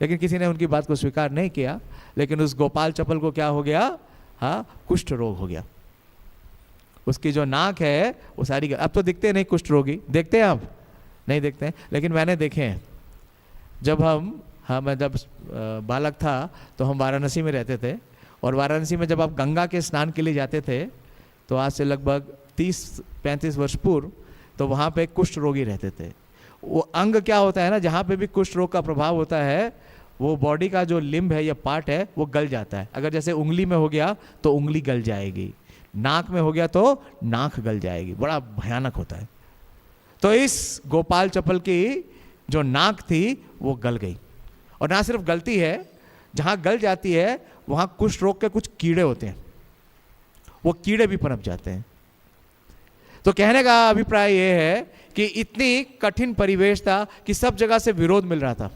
लेकिन किसी ने उनकी बात को स्वीकार नहीं किया। लेकिन उस गोपाल चपल को क्या हो गया, हाँ कुष्ठ रोग हो गया। उसकी जो नाक है वो सारी, अब तो दिखते नहीं कुष्ठ रोगी, देखते हैं आप? नहीं देखते हैं, लेकिन मैंने देखे हैं। जब मैं जब बालक था तो हम वाराणसी में रहते थे, और वाराणसी में जब आप गंगा के स्नान के लिए जाते थे तो आज से लगभग 30-35 वर्ष पूर्व, तो वहाँ पे कुष्ठ रोगी रहते थे। वो अंग क्या होता है ना, जहाँ पे भी कुष्ठ रोग का प्रभाव होता है वो बॉडी का जो लिम्ब है या पार्ट है वो गल जाता है। अगर जैसे उंगली में हो गया तो उंगली गल जाएगी, नाक में हो गया तो नाक गल जाएगी, बड़ा भयानक होता है। तो इस गोपाल चपल की जो नाक थी वो गल गई, और ना सिर्फ गलती है, जहाँ गल जाती है वहाँ कुष्ठ रोग के कुछ कीड़े होते हैं, वो कीड़े भी पनप जाते हैं। तो कहने का अभिप्राय ये है कि इतनी कठिन परिवेश था कि सब जगह से विरोध मिल रहा था,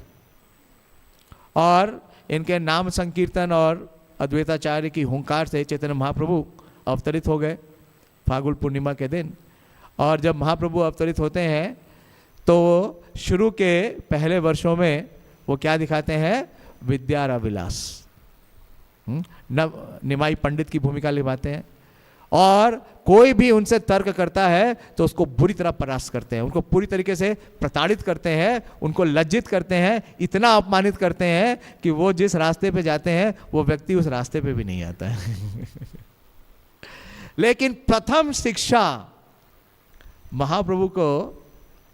और इनके नाम संकीर्तन और अद्वैताचार्य की हुंकार से चैतन्य महाप्रभु अवतरित हो गए फागुन पूर्णिमा के दिन। और जब महाप्रभु अवतरित होते हैं तो शुरू के पहले वर्षों में वो क्या दिखाते हैं, विद्या विलास, निमाई पंडित की भूमिका निभाते हैं, और कोई भी उनसे तर्क करता है तो उसको बुरी तरह परास्त करते हैं, उनको पूरी तरीके से प्रताड़ित करते हैं, उनको लज्जित करते हैं, इतना अपमानित करते हैं कि वो जिस रास्ते पे जाते हैं वो व्यक्ति उस रास्ते पे भी नहीं आता है। लेकिन प्रथम शिक्षा महाप्रभु को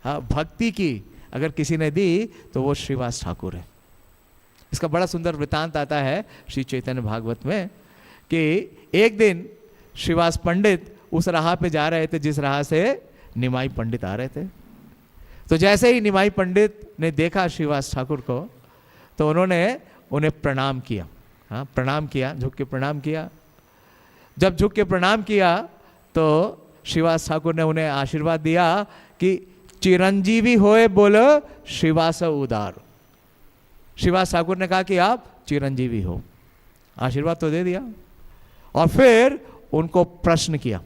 भक्ति की अगर किसी ने दी तो वो श्रीवास ठाकुर है। इसका बड़ा सुंदर वृतांत आता है श्री चैतन्य भागवत में कि एक दिन श्रीवास पंडित उस राह पे जा रहे थे जिस राह से निमाई पंडित आ रहे थे। तो जैसे ही निमाई पंडित ने देखा श्रीवास ठाकुर को तो उन्होंने उन्हें प्रणाम किया, हाँ प्रणाम किया, झुक के प्रणाम किया। जब झुक के प्रणाम किया तो श्रीवास ठाकुर ने उन्हें आशीर्वाद दिया कि चिरंजीवी होए बोलो श्रीवास उदार। श्रीवास ठाकुर ने कहा कि आप चिरंजीवी हो, आशीर्वाद तो दे दिया। और फिर उनको प्रश्न किया।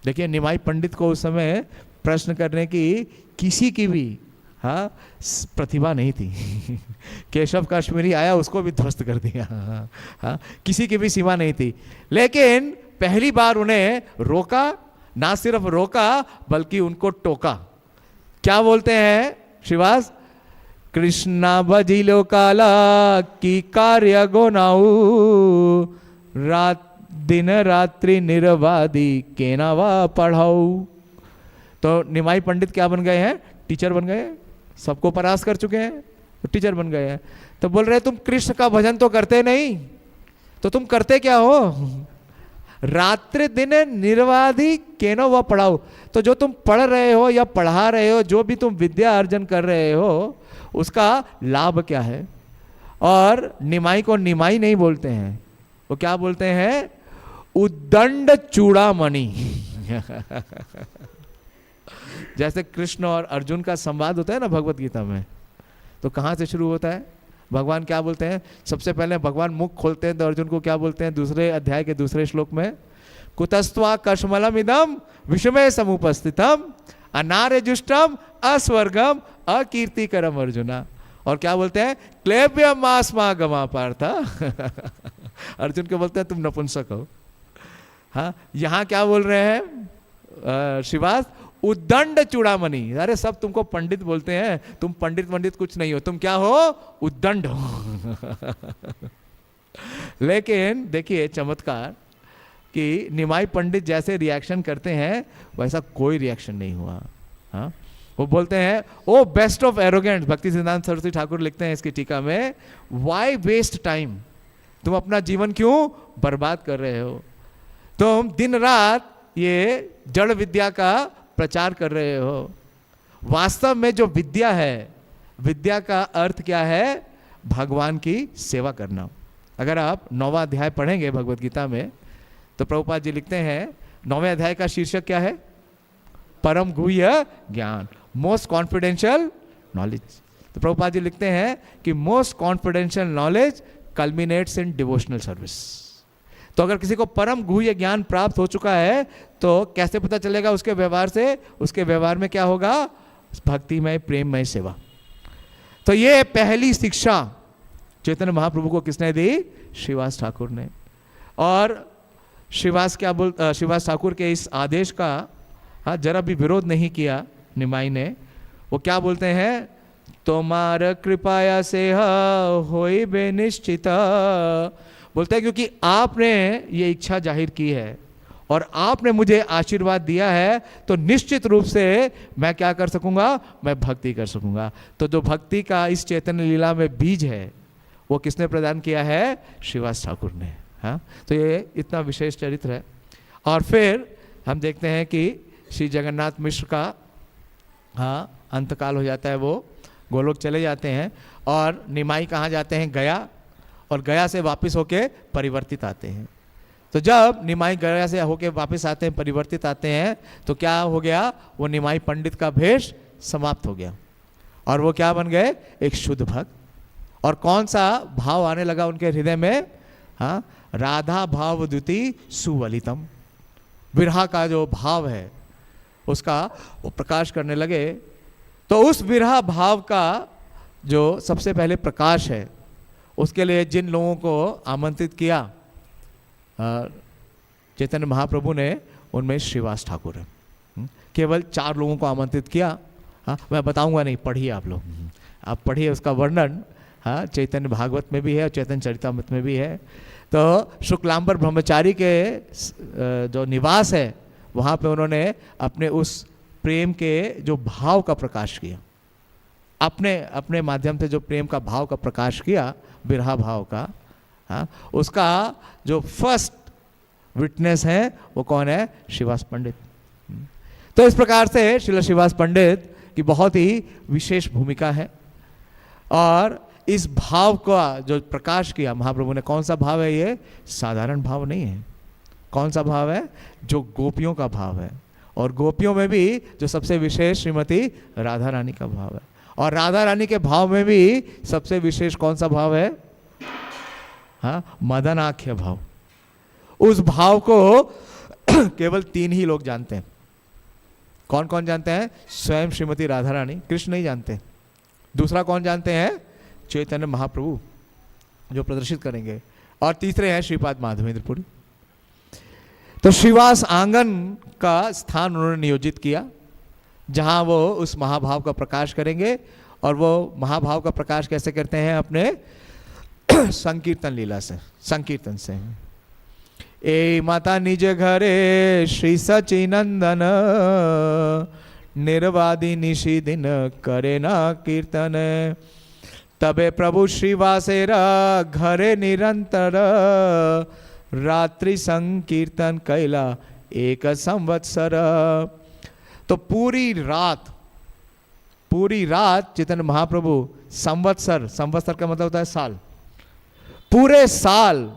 देखिए निमाई पंडित को उस समय प्रश्न करने की किसी की भी प्रतिभा नहीं थी। केशव कश्मीरी आया उसको भी ध्वस्त कर दिया, किसी की भी सीमा नहीं थी। लेकिन पहली बार उन्हें रोका, ना सिर्फ रोका बल्कि उनको टोका। क्या बोलते हैं श्रीवास, कृष्णा बजिलो काला की कार्य गोनाऊ रात दिन रात्रि निर्वादी केनावा पढ़ाऊ। तो निमाई पंडित क्या बन गए हैं, टीचर बन गए, सबको परास्त कर चुके हैं तो टीचर बन गए हैं। तो बोल रहे तुम कृष्ण का भजन तो करते नहीं, तो तुम करते क्या हो, रात्रि दिन निर्वाधी केनो व पढ़ाओ। तो जो तुम पढ़ रहे हो या पढ़ा रहे हो, जो भी तुम विद्या अर्जन कर रहे हो उसका लाभ क्या है। और निमाई को निमाई नहीं बोलते हैं, वो क्या बोलते हैं, उद्दंड चूड़ामणि। जैसे कृष्ण और अर्जुन का संवाद होता है ना भगवत गीता में, तो कहाँ से शुरू होता है, भगवान क्या बोलते हैं, सबसे पहले भगवान मुख खोलते हैं तो अर्जुन को क्या बोलते हैं, दूसरे अध्याय के दूसरे श्लोक में, कुतस्त्वा कश्मलम इदम विषमे समुपस्थितम अनार्यजुष्टम अस्वर्गम अकीर्तिकरम अर्जुना। और क्या बोलते हैं, क्लेब्यम आस्मा गमा पार्था। अर्जुन को बोलते हैं तुम नपुंसक हो। हाँ, यहाँ क्या बोल रहे हैं श्रीवास, उद्दंड चूड़ामणि। अरे सब तुमको पंडित बोलते हैं, तुम पंडित कुछ नहीं हो, तुम क्या हो, उद्दंड हो। लेकिन देखिए चमत्कार कि निमाई पंडित जैसे रिएक्शन करते हैं वैसा कोई रिएक्शन नहीं हुआ। हाँ, वो बोलते हैं ओ बेस्ट ऑफ एरोगेंट। भक्ति सिद्धांत सरस्वती ठाकुर लिखते हैं इसकी टीका में, वाई वेस्ट टाइम, तुम अपना जीवन क्यों बर्बाद कर रहे हो? तुम दिन रात ये जड़ विद्या का प्रचार कर रहे हो। वास्तव में जो विद्या है, विद्या का अर्थ क्या है? भगवान की सेवा करना। अगर आप 9वां अध्याय पढ़ेंगे भगवत गीता में, तो प्रभुपाद जी लिखते हैं 9वें अध्याय का शीर्षक क्या है? परम गुह्य ज्ञान, मोस्ट कॉन्फिडेंशियल नॉलेज। तो प्रभुपाद जी लिखते हैं कि मोस्ट कॉन्फिडेंशियल नॉलेज कल्मिनेट्स इन डिवोशनल सर्विस। तो अगर किसी को परम गुह्य ज्ञान प्राप्त हो चुका है तो कैसे पता चलेगा? उसके व्यवहार से। उसके व्यवहार में क्या होगा? भक्तिमय प्रेममय सेवा। तो ये पहली शिक्षा चैतन्य महाप्रभु को किसने दी? श्रीवास ठाकुर ने। और श्रीवास ठाकुर के इस आदेश का जरा भी विरोध नहीं किया निमाई ने। वो क्या बोलते हैं? तोमार कृपाया से होई बे निश्चित। बोलते हैं क्योंकि आपने ये इच्छा जाहिर की है और आपने मुझे आशीर्वाद दिया है, तो निश्चित रूप से मैं क्या कर सकूंगा? मैं भक्ति कर सकूंगा। तो जो भक्ति का इस चैतन्य लीला में बीज है, वो किसने प्रदान किया है? श्रीवास ठाकुर ने। हाँ, तो ये इतना विशेष चरित्र है। और फिर हम देखते हैं कि श्री जगन्नाथ मिश्र का अंतकाल हो जाता है, वो गोलोक चले जाते हैं और निमाई कहाँ जाते हैं? गया। और गया से वापस होके परिवर्तित आते हैं। तो जब निमाई गया से होके वापस आते हैं, परिवर्तित आते हैं, तो क्या हो गया? वो निमाई पंडित का भेष समाप्त हो गया और वो क्या बन गए? एक शुद्ध भक्त। और कौन सा भाव आने लगा उनके हृदय में? हाँ, राधा भाव द्युति सुवलितम। विरह का जो भाव है उसका वो प्रकाश करने लगे। तो उस विरह भाव का जो सबसे पहले प्रकाश है, उसके लिए जिन लोगों को आमंत्रित किया चैतन्य महाप्रभु ने, उनमें श्रीवास ठाकुर है। केवल 4 लोगों को आमंत्रित किया। हाँ, मैं बताऊंगा नहीं, पढ़िए आप लोग, आप पढ़िए उसका वर्णन। हाँ, चैतन्य भागवत में भी है और चैतन्य चरितामृत में भी है। तो शुक्लांबर ब्रह्मचारी के जो निवास है, वहाँ पे उन्होंने अपने उस प्रेम के जो भाव का प्रकाश किया, अपने माध्यम से जो प्रेम का भाव का प्रकाश किया, विरहा भाव का। हाँ, उसका जो फर्स्ट विटनेस है वो कौन है? श्रीवास पंडित। तो इस प्रकार से श्रील श्रीवास पंडित की बहुत ही विशेष भूमिका है। और इस भाव का जो प्रकाश किया महाप्रभु ने, कौन सा भाव है ये? साधारण भाव नहीं है। कौन सा भाव है? जो गोपियों का भाव है। और गोपियों में भी जो सबसे विशेष श्रीमती राधा रानी का भाव है। और राधा रानी के भाव में भी सबसे विशेष कौन सा भाव है? हाँ, मदनाख्य भाव। उस भाव को केवल 3 ही लोग जानते हैं। कौन कौन जानते हैं? स्वयं श्रीमती राधा रानी, कृष्ण नहीं जानते। दूसरा कौन जानते हैं? चैतन्य महाप्रभु, जो प्रदर्शित करेंगे। और तीसरे हैं श्रीपाद माधवेंद्रपुरी। तो श्रीवास आंगन का स्थान उन्होंने नियोजित किया, जहां वो उस महाभाव का प्रकाश करेंगे। और वो महाभाव का प्रकाश कैसे करते हैं? अपने संकीर्तन लीला से, संकीर्तन से। ए माता निज घरे श्री सचिनंदन, निर्वादी निशि दिन करे ना कीर्तन। तबे प्रभु श्रीवासेरा घरे निरंतर, रात्रि संकीर्तन कैला 1 संवत्सर। तो पूरी रात चैतन्य महाप्रभु संवत्सर, संवत्सर का मतलब होता है साल, पूरे साल,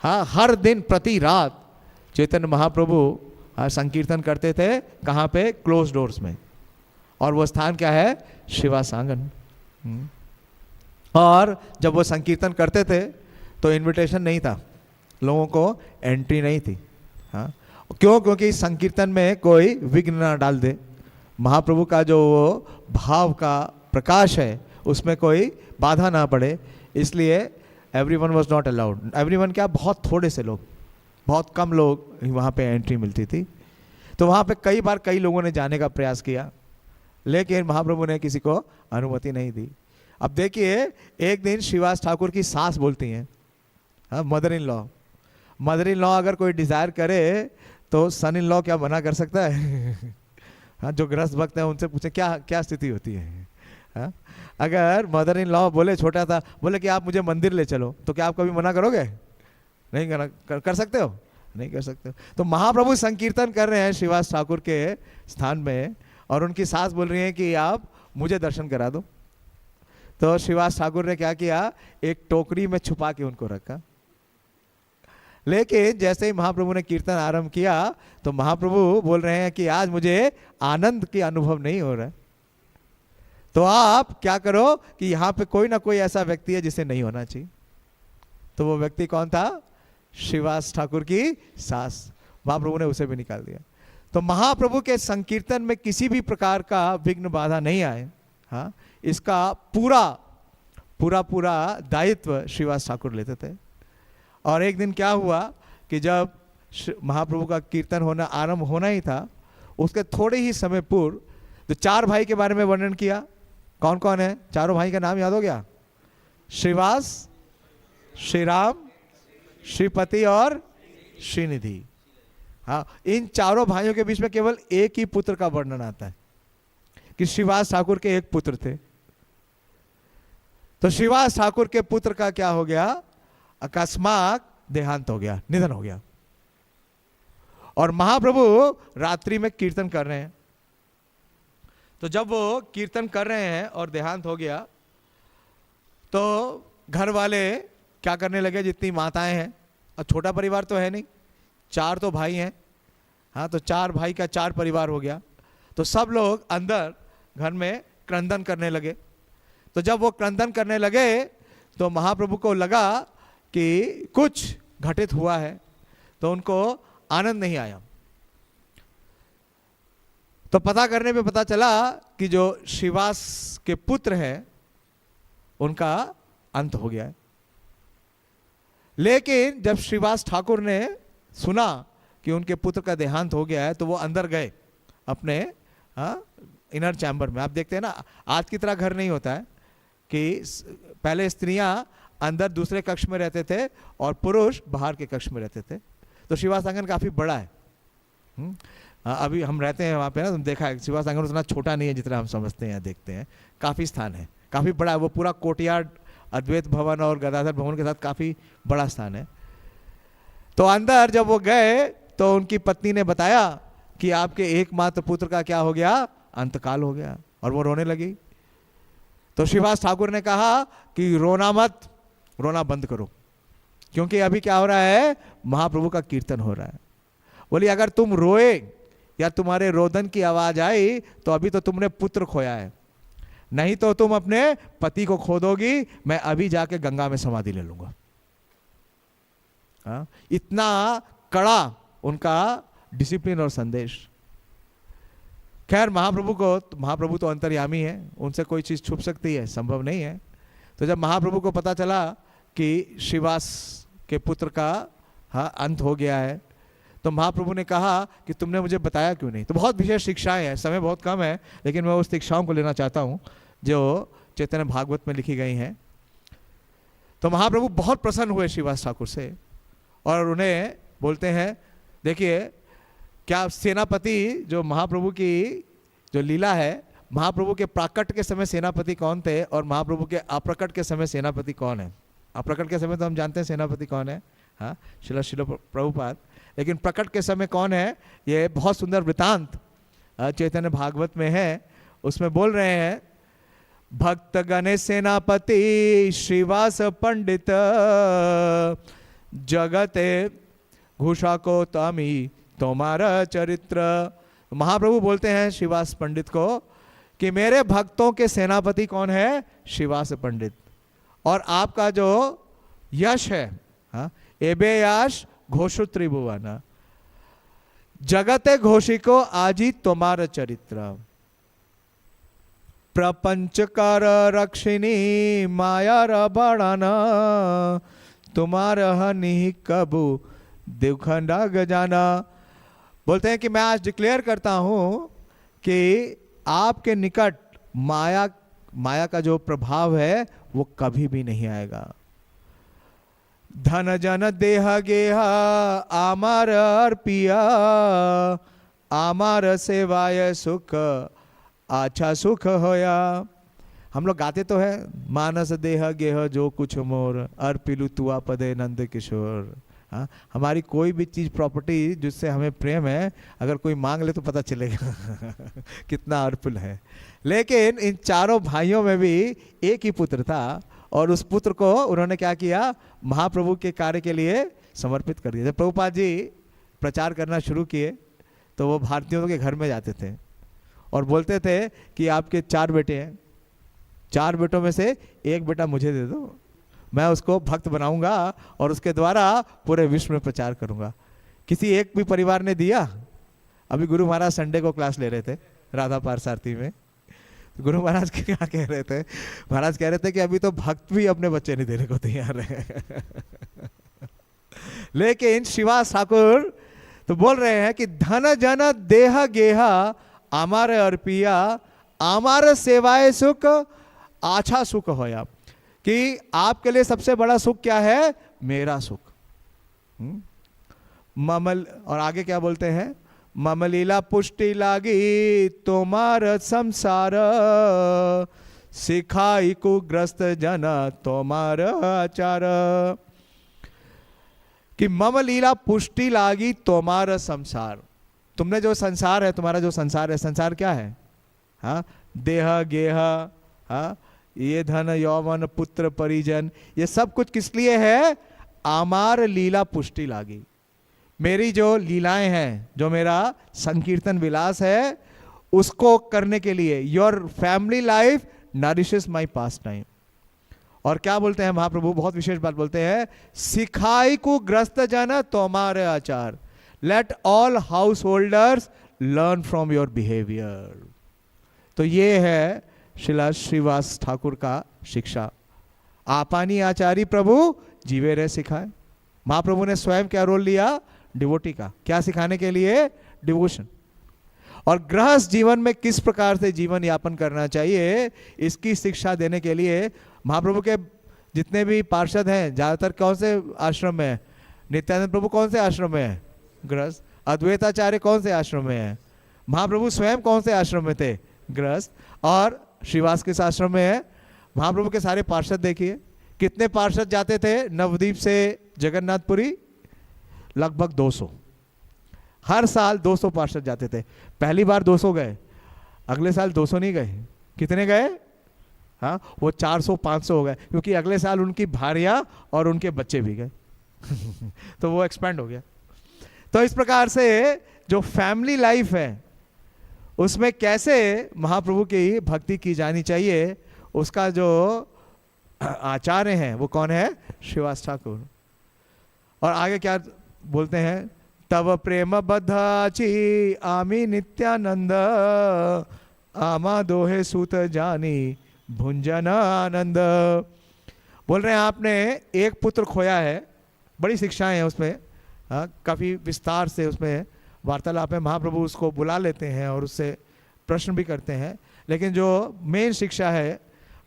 हाँ, हर दिन प्रति रात चैतन्य महाप्रभु संकीर्तन करते थे। कहाँ पे? क्लोज डोर्स में। और वो स्थान क्या है? श्रीवास आंगन। और जब वो संकीर्तन करते थे तो इनविटेशन नहीं था, लोगों को एंट्री नहीं थी। हाँ, क्यों? क्योंकि संकीर्तन में कोई विघ्न ना डाल दे। महाप्रभु का जो भाव का प्रकाश है उसमें कोई बाधा ना पड़े, इसलिए everyone was not allowed. Everyone क्या? बहुत थोड़े से लोग, बहुत कम लोग वहाँ पे एंट्री मिलती थी। तो वहाँ पे कई बार कई लोगों ने जाने का प्रयास किया, लेकिन महाप्रभु ने किसी को अनुमति नहीं दी। अब देखिए, एक दिन श्रीवास ठाकुर की सास बोलती हैं, हाँ, मदर इन लॉ अगर कोई डिज़ायर करे तो सन इन लॉ क्या मना कर सकता है? हाँ, जो गृहस्थ भक्त हैं उनसे पूछे क्या क्या स्थिति होती है। हाँ, अगर मदर इन लॉ बोले, छोटा था, बोले कि आप मुझे मंदिर ले चलो, तो क्या आप कभी मना करोगे? नहीं कर सकते हो? नहीं कर सकते हो। तो महाप्रभु संकीर्तन कर रहे हैं श्रीवास ठाकुर के स्थान में, और उनकी सास बोल रही है कि आप मुझे दर्शन करा दो। तो श्रीवास ठाकुर ने क्या किया, एक टोकरी में छुपा के उनको रखा। लेकिन जैसे ही महाप्रभु ने कीर्तन आरंभ किया तो महाप्रभु बोल रहे हैं कि आज मुझे आनंद की अनुभव नहीं हो रहा है, तो आप क्या करो कि यहां पे कोई ना कोई ऐसा व्यक्ति है जिसे नहीं होना चाहिए। तो वो व्यक्ति कौन था? श्रीवास ठाकुर की सास। महाप्रभु ने उसे भी निकाल दिया। तो महाप्रभु के संकीर्तन में किसी भी प्रकार का विघ्न बाधा नहीं आए। हाँ, इसका पूरा दायित्व श्रीवास ठाकुर लेते थे। और एक दिन क्या हुआ कि जब महाप्रभु का कीर्तन होना आरंभ होना ही था, उसके थोड़े ही समय पूर्व तो 4 भाई के बारे में वर्णन किया। कौन कौन है? चारों भाई का नाम याद हो गया? श्रीवास, श्रीराम, श्रीपति और श्रीनिधि। हाँ, इन चारों भाइयों के बीच में केवल एक ही पुत्र का वर्णन आता है कि श्रीवास ठाकुर के एक पुत्र थे। तो श्रीवास ठाकुर के पुत्र का क्या हो गया? अकस्मात देहांत हो गया, निधन हो गया। और महाप्रभु रात्रि में कीर्तन कर रहे हैं। तो जब वो कीर्तन कर रहे हैं और देहांत हो गया, तो घर वाले क्या करने लगे? जितनी माताएं हैं, और छोटा परिवार तो है नहीं, 4 तो भाई हैं। हाँ, तो 4 भाई का 4 परिवार हो गया। तो सब लोग अंदर घर में क्रंदन करने लगे। तो जब वो क्रंदन करने लगे तो महाप्रभु को लगा कि कुछ घटित हुआ है, तो उनको आनंद नहीं आया। तो पता करने पे पता चला कि जो श्रीवास के पुत्र हैं उनका अंत हो गया है। लेकिन जब श्रीवास ठाकुर ने सुना कि उनके पुत्र का देहांत हो गया है, तो वो अंदर गए अपने इनर चैम्बर में। आप देखते हैं ना, आज की तरह घर नहीं होता है कि पहले स्त्रियां अंदर दूसरे कक्ष में रहते थे और पुरुष बाहर के कक्ष में रहते थे। तो श्रीवास आंगन काफी बड़ा है। अभी हम रहते हैं वहां पे ना, तुम देखा है श्रीवास आंगन उतना छोटा नहीं है जितना हम समझते हैं, देखते हैं। काफी स्थान है, काफी बड़ा है। वो पूरा कोर्टयार्ड अद्वैत भवन और गदाधर भवन के साथ काफी बड़ा स्थान है। तो अंदर जब वो गए तो उनकी पत्नी ने बताया कि आपके एकमात्र पुत्र का क्या हो गया? अंतकाल हो गया। और वो रोने लगी। तो श्रीवास ठाकुर ने कहा कि रोना मत, रोना बंद करो, क्योंकि अभी क्या हो रहा है? महाप्रभु का कीर्तन हो रहा है। बोली अगर तुम रोए या तुम्हारे रोदन की आवाज आई तो अभी तो तुमने पुत्र खोया है, नहीं तो तुम अपने पति को खो दोगी। मैं अभी जाके गंगा में समाधि ले लूंगा। इतना कड़ा उनका डिसिप्लिन और संदेश। खैर महाप्रभु तो अंतर्यामी है, उनसे कोई चीज छुप सकती है? संभव नहीं है। तो जब महाप्रभु को पता चला कि श्रीवास के पुत्र का अंत हो गया है, तो महाप्रभु ने कहा कि तुमने मुझे बताया क्यों नहीं? तो बहुत विशेष शिक्षाएं हैं, समय बहुत कम है, लेकिन मैं उस शिक्षाओं को लेना चाहता हूं जो चैतन्य भागवत में लिखी गई हैं। तो महाप्रभु बहुत प्रसन्न हुए श्रीवास ठाकुर से और उन्हें बोलते हैं, देखिए क्या सेनापति जो महाप्रभु की जो लीला है, महाप्रभु के प्राकट के समय सेनापति कौन थे और महाप्रभु के अप्रकट के समय सेनापति कौन है? अप्रकट के समय तो हम जानते हैं सेनापति कौन है, हाँ, शिला प्रभुपाद। लेकिन प्रकट के समय कौन है? ये बहुत सुंदर वृतांत चैतन्य भागवत में है। उसमें बोल रहे हैं, भक्त गणेश सेनापति श्रीवास पंडित जगते घुषा को तमी तुम्हारा चरित्र। महाप्रभु बोलते हैं श्रीवास पंडित को कि मेरे भक्तों के सेनापति कौन है? श्रीवास पंडित। और आपका जो यश है, हाँ, एबे यश घोषु त्रिभुवन जगते घोषिको आजी तुम्हारा चरित्र। प्रपंच कर रक्षिणी माया रबड़न तुम्हारा निहि कबू दिवखंडा गजाना। बोलते हैं कि मैं आज डिक्लेयर करता हूं कि आपके निकट माया का जो प्रभाव है वो कभी भी नहीं आएगा। धन जन देह गेहा आमार अर्पिया आमार सेवाय सुख अच्छा सुख होया। हम लोग गाते तो है, मानस देह गेह जो कुछ मोर अर्पिलु तुआ पदे नंद किशोर। हाँ, हमारी कोई भी चीज प्रॉपर्टी जिससे हमें प्रेम है, अगर कोई मांग ले तो पता चलेगा कितना अर्पिल है। लेकिन इन चारों भाइयों में भी एक ही पुत्र था, और उस पुत्र को उन्होंने क्या किया, महाप्रभु के कार्य के लिए समर्पित कर दिया। जब प्रभुपाद जी प्रचार करना शुरू किए तो वो भारतीयों के घर में जाते थे और बोलते थे कि आपके 4 बेटे हैं, 4 बेटों में से एक बेटा मुझे दे दो, मैं उसको भक्त बनाऊंगा और उसके द्वारा पूरे विश्व में प्रचार करूंगा। किसी एक भी परिवार ने दिया? अभी गुरु महाराज संडे को क्लास ले रहे थे राधा पारसारथी में, गुरु महाराज क्या कह रहे थे, महाराज कह रहे थे कि अभी तो भक्त भी अपने बच्चे नहीं देने को तैयार है लेकिन श्रीवास ठाकुर तो बोल रहे हैं कि धन जन देह गेहा आमार अर्पिया आमार सेवाए सुख आछा सुख होया, कि आपके लिए सबसे बड़ा सुख क्या है? मेरा सुख। ममल, और आगे क्या बोलते हैं, ममलीला पुष्टि लागी तोमार संसार सिखाई कुग्रस्त जन तोमार आचार, कि मम लीला पुष्टि लागी तोमार संसार। तुमने जो संसार है, तुम्हारा जो संसार है, संसार क्या है? हाँ, देह गेह, हाँ, ये धन यौवन पुत्र परिजन, ये सब कुछ किस लिए है? आमार लीला पुष्टि लागी, मेरी जो लीलाएं हैं, जो मेरा संकीर्तन विलास है, उसको करने के लिए। Your family life nourishes my pass time. और क्या बोलते हैं महाप्रभु, बहुत विशेष बात बोलते हैं, सिखाई को ग्रस्त जन तोमारे आचार, let all house holders learn from your behaviour. तो ये है श्रीला श्रीवास ठाकुर का शिक्षा। आपानी आचारी प्रभु जीवे रहे सिखाए। महाप्रभु ने स्वयं क्या रोल लिया? डिवोटी का। क्या सिखाने के लिए? डिवोशन। और गृहस्थ जीवन में किस प्रकार से जीवन यापन करना चाहिए, इसकी शिक्षा देने के लिए महाप्रभु के जितने भी पार्षद हैं, ज्यादातर कौन से आश्रम में है? नित्यानंद प्रभु कौन से आश्रम में है? गृहस्थ। अद्वैताचार्य कौन से आश्रम में है? महाप्रभु स्वयं कौन से आश्रम में थे? गृहस्थ। और श्रीवास किस आश्रम में है? महाप्रभु के सारे पार्षद देखिए, कितने पार्षद जाते थे नवद्वीप से जगन्नाथपुरी? लगभग 200। हर साल 200 पार्षद जाते थे। पहली बार 200 गए, अगले साल 200 नहीं गए। कितने गए? हाँ, वो 400-500 हो गए, क्योंकि अगले साल उनकी भारियां और उनके बच्चे भी गए तो वो एक्सपेंड हो गया। तो इस प्रकार से जो फैमिली लाइफ है, उसमें कैसे महाप्रभु की भक्ति की जानी चाहिए, उसका जो आचार्य हैं वो कौन है? श्रीवास ठाकुर। और आगे क्या बोलते हैं? तव प्रेम बद्धाची आमी नित्यानंद आमा दोहे सूत जानी भुंजन आनंद। बोल रहे हैं आपने एक पुत्र खोया है, बड़ी शिक्षाएं हैं उसमें, काफ़ी विस्तार से उसमें वार्तालाप है। महाप्रभु उसको बुला लेते हैं और उससे प्रश्न भी करते हैं, लेकिन जो मेन शिक्षा है,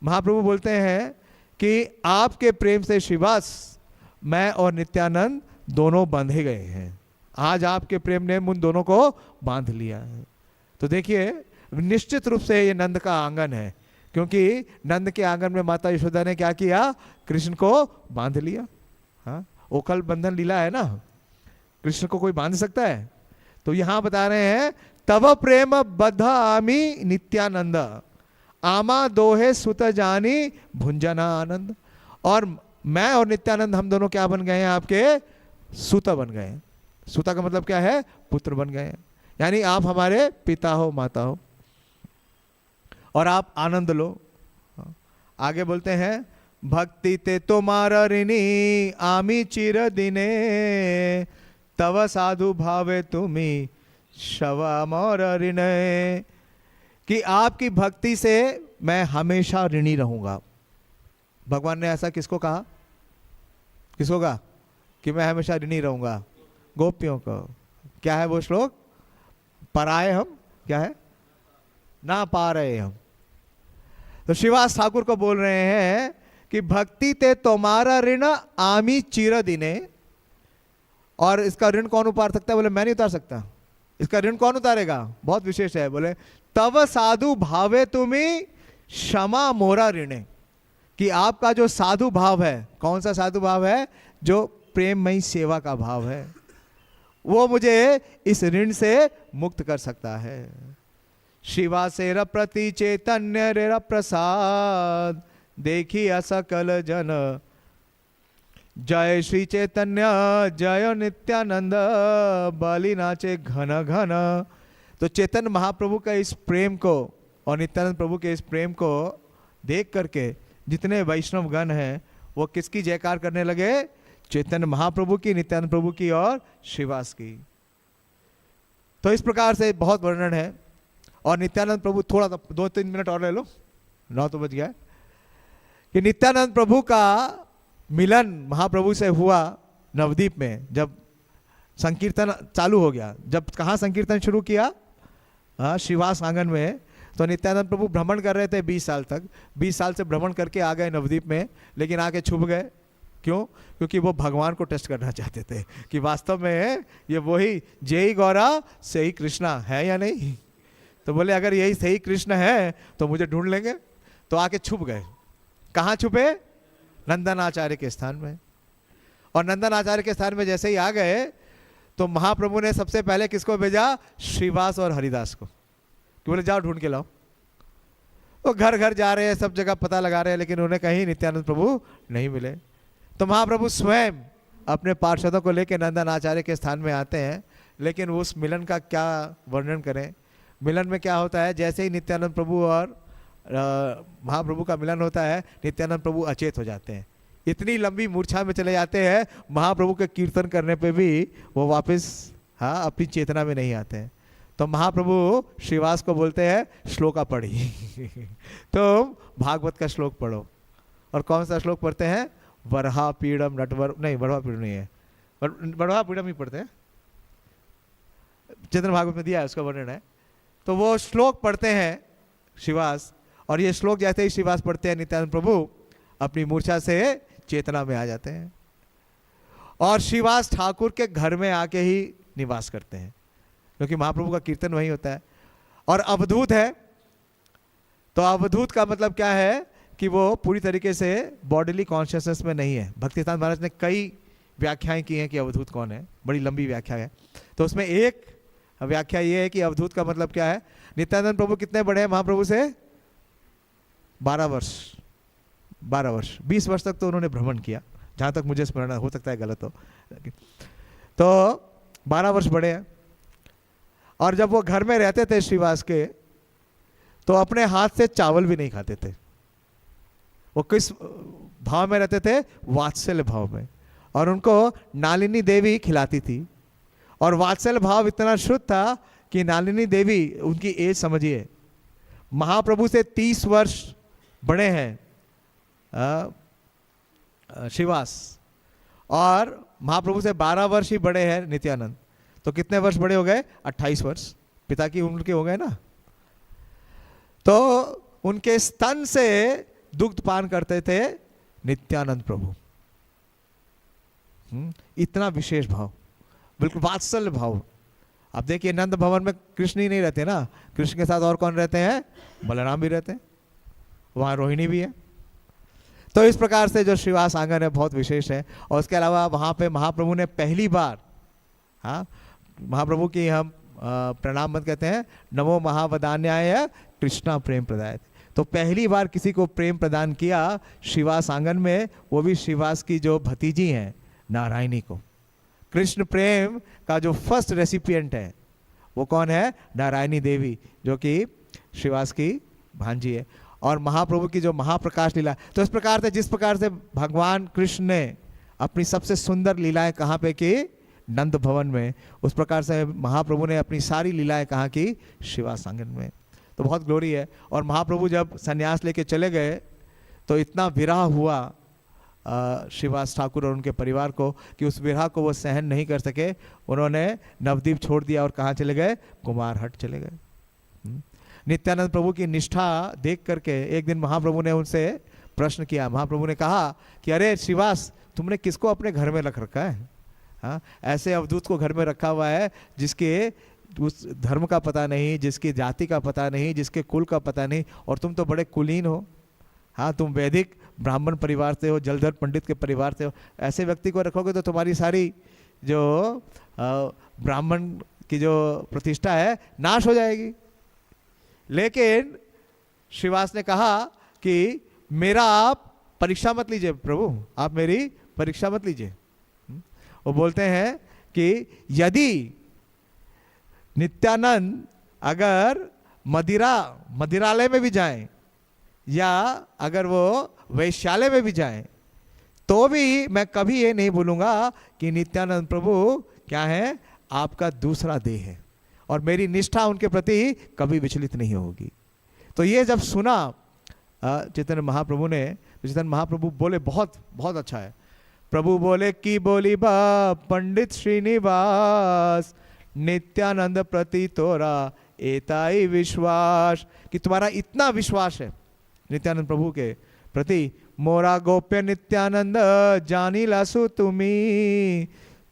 महाप्रभु बोलते हैं कि आपके प्रेम से श्रीवास, मैं और नित्यानंद दोनों बांधे गए हैं। आज आपके प्रेम ने उन दोनों को बांध लिया है। तो देखिए, निश्चित रूप से ये नंद का आंगन है, क्योंकि नंद के आंगन में माता यशोदा ने क्या किया? कृष्ण को बांध लिया। हाँ, ओखल बंधन लीला है ना, कृष्ण को कोई बांध सकता है? तो यहां बता रहे हैं, तव प्रेम बद्ध आमी नित्यानंद आमा दोहे सुत जानी भुंजना आनंद। और मैं और नित्यानंद, हम दोनों क्या बन गए हैं? आपके सूत बन गए हैं। सूता का मतलब क्या है? पुत्र बन गए हैं, यानी आप हमारे पिता हो, माता हो, और आप आनंद लो। आगे बोलते हैं, भक्ति ते तुम्हार ऋणी आमी चिर दिने तव साधु भावे तुम्ही शवा मोर ऋण, कि आपकी भक्ति से मैं हमेशा ऋणी रहूंगा। भगवान ने ऐसा किसको कहा? किसको कहा कि मैं हमेशा ऋणी रहूंगा? गोपियों को। क्या है वो श्लोक? पराए हम, क्या है? ना पा रहे हम। तो श्रीवास ठाकुर को बोल रहे हैं कि भक्ति ते तुम्हारा ऋण आमी चिर दिने। और इसका ऋण कौन उतार सकता है? बोले मैं नहीं उतार सकता। इसका ऋण कौन उतारेगा? बहुत विशेष है। बोले तव साधु भावे तुम्ही क्षमा मोरा ऋणे, कि आपका जो साधु भाव है, कौन सा साधु भाव है? जो प्रेममयी सेवा का भाव है, वो मुझे इस ऋण से मुक्त कर सकता है। शिवा से प्रति चैतन्य रेरा प्रसाद, देखी असकल जन, जय श्री चैतन्य जय नित्यानंद, बलि नाचे घन घन। तो चैतन्य महाप्रभु का इस प्रेम को और नित्यानंद प्रभु के इस प्रेम को देख करके जितने वैष्णव गण हैं वो किसकी जयकार करने लगे? चैतन्य महाप्रभु की, नित्यानंद प्रभु की और श्रीवास की। तो इस प्रकार से बहुत वर्णन है। और नित्यानंद प्रभु, थोड़ा 2-3 मिनट और ले लो, 9 तो बज गया, कि नित्यानंद प्रभु का मिलन महाप्रभु से हुआ नवद्वीप में, जब संकीर्तन चालू हो गया। जब कहाँ संकीर्तन शुरू किया? हाँ, श्रीवास आंगन में। तो नित्यानंद प्रभु भ्रमण कर रहे थे 20 साल तक, 20 साल से भ्रमण करके आ गए नवद्वीप में, लेकिन आके छुप गए। क्यों? क्योंकि वो भगवान को टेस्ट करना चाहते थे कि वास्तव में ये वही जेई गौरा से ही कृष्णा है या नहीं। तो बोले अगर यही सही कृष्ण है तो मुझे ढूंढ लेंगे। तो आके छुप गए। कहाँ छुपे? नंदन आचार्य के स्थान में। और नंदन आचार्य के स्थान में जैसे ही आ गए तो महाप्रभु ने सबसे पहले किसको भेजा? श्रीवास और हरिदास को, कि बोले जाओ ढूंढ के लाओ। वो घर घर जा रहे हैं, सब जगह पता लगा रहे हैं, लेकिन उन्हें कहीं नित्यानंद प्रभु नहीं मिले। तो महाप्रभु स्वयं अपने पार्षदों को लेकर नंदन आचार्य के स्थान में आते हैं। लेकिन उस मिलन का क्या वर्णन करें? मिलन में क्या होता है? जैसे ही नित्यानंद प्रभु और महाप्रभु का मिलन होता है, नित्यानंद प्रभु अचेत हो जाते हैं, इतनी लंबी मूर्छा में चले जाते हैं, महाप्रभु के कीर्तन करने पे भी वो वापस अपनी चेतना में नहीं आते हैं। तो महाप्रभु श्रीवास को बोलते हैं श्लोका पढ़ी तो भागवत का श्लोक पढ़ो। और कौन सा श्लोक पढ़ते हैं? वरहा पीड़म नटवर, नहीं वरहा पीड़म नहीं है, वरहा पीड़म ही पढ़ते हैं, चैतन्य भागवत में दिया है, उसका वर्णन है। तो वो श्लोक पढ़ते हैं श्रीवास, और ये श्लोक जैसे ही श्रीवास पढ़ते हैं, नित्यानंद प्रभु अपनी मूर्छा से चेतना में आ जाते हैं और श्रीवास ठाकुर के घर में आके ही निवास करते हैं, क्योंकि महाप्रभु का कीर्तन वही होता है। और अवधूत है, तो अवधूत का मतलब क्या है? कि वो पूरी तरीके से बॉडीली कॉन्शियसनेस में नहीं है। भक्तिसिद्धांत महाराज ने कई व्याख्याएं की हैं कि अवधूत कौन है, बड़ी लंबी व्याख्या है। तो उसमें एक व्याख्या ये है कि अवधूत का मतलब क्या है? नित्यानंद प्रभु कितने बड़े हैं महाप्रभु से? 12 वर्ष, 20 वर्ष तक तो उन्होंने भ्रमण किया, जहाँ तक मुझे स्मरण हो सकता है गलत हो। तो 12 वर्ष बड़े हैं। और जब वो घर में रहते थे श्रीवास के, तो अपने हाथ से चावल भी नहीं खाते थे। वो किस भाव में रहते थे? वात्सल्य भाव में। और उनको नालिनी देवी खिलाती थी। और वात्सल्य भाव इतना शुद्ध था कि नालिनी देवी, उनकी एज समझिए, महाप्रभु से 30 वर्ष बड़े हैं श्रीवास, और महाप्रभु से 12 वर्ष ही बड़े हैं नित्यानंद। तो कितने वर्ष बड़े हो गए? 28 वर्ष पिता की उम्र के हो गए ना। तो उनके स्तन से दुग्ध पान करते थे नित्यानंद प्रभु। इतना विशेष भाव, बिल्कुल वात्सल्य भाव। अब देखिए नंद भवन में कृष्ण ही नहीं रहते ना, कृष्ण के साथ और कौन रहते हैं? बलराम भी रहते हैं, वहाँ रोहिणी भी है। तो इस प्रकार से जो श्रीवास आंगन है बहुत विशेष है। और उसके अलावा वहाँ पे महाप्रभु ने पहली बार, महाप्रभु की हम प्रणाम मत कहते हैं, नमो महावदान्याय कृष्णा प्रेम प्रदाय। तो पहली बार किसी को प्रेम प्रदान किया श्रीवास आंगन में, वो भी श्रीवास की जो भतीजी हैं नारायणी को। कृष्ण प्रेम का जो फर्स्ट रेसिपिएंट है वो कौन है? नारायणी देवी, जो कि श्रीवास की भांजी है। और महाप्रभु की जो महाप्रकाश लीला, तो इस प्रकार से जिस प्रकार से भगवान कृष्ण ने अपनी सबसे सुंदर लीलाएं कहाँ पे की? नंद भवन में। उस प्रकार से महाप्रभु ने अपनी सारी लीलाएं कहाँ की? श्रीवास आंगन में। तो बहुत ग्लोरी है। और महाप्रभु जब संन्यास लेके चले गए तो इतना विरह हुआ श्रीवास ठाकुर और उनके परिवार को कि उस विरह को वो सहन नहीं कर सके। उन्होंने नवद्वीप छोड़ दिया और कहाँ चले गए? कुमारहट चले गए। नित्यानंद प्रभु की निष्ठा देख करके एक दिन महाप्रभु ने उनसे प्रश्न किया। महाप्रभु ने कहा कि अरे श्रीवास, तुमने किसको अपने घर में रख रखा है? हाँ, ऐसे अवधूत को घर में रखा हुआ है जिसके उस धर्म का पता नहीं, जिसकी जाति का पता नहीं, जिसके कुल का पता नहीं, और तुम तो बड़े कुलीन हो। हाँ, तुम वैदिक ब्राह्मण परिवार से हो, जलधर पंडित के परिवार से हो, ऐसे व्यक्ति को रखोगे तो तुम्हारी सारी जो ब्राह्मण की जो प्रतिष्ठा है नाश हो जाएगी। लेकिन श्रीवास ने कहा कि मेरा आप परीक्षा मत लीजिए प्रभु, आप मेरी परीक्षा मत लीजिए। वो बोलते हैं कि यदि नित्यानंद अगर मदिरालय में भी जाएं या अगर वो वैश्यालय में भी जाएं, तो भी मैं कभी ये नहीं बोलूँगा कि नित्यानंद प्रभु क्या है, आपका दूसरा देह है, और मेरी निष्ठा उनके प्रति कभी विचलित नहीं होगी। तो ये जब सुना चैतन्य महाप्रभु ने, चैतन्य महाप्रभु बोले बहुत बहुत अच्छा है। प्रभु बोले कि बोली बा पंडित श्रीनिवास, नित्यानंद प्रति तोरा एताई विश्वास, कि तुम्हारा इतना विश्वास है नित्यानंद प्रभु के प्रति। मोरा गोप्य नित्यानंद जानी लासु तुम्ही,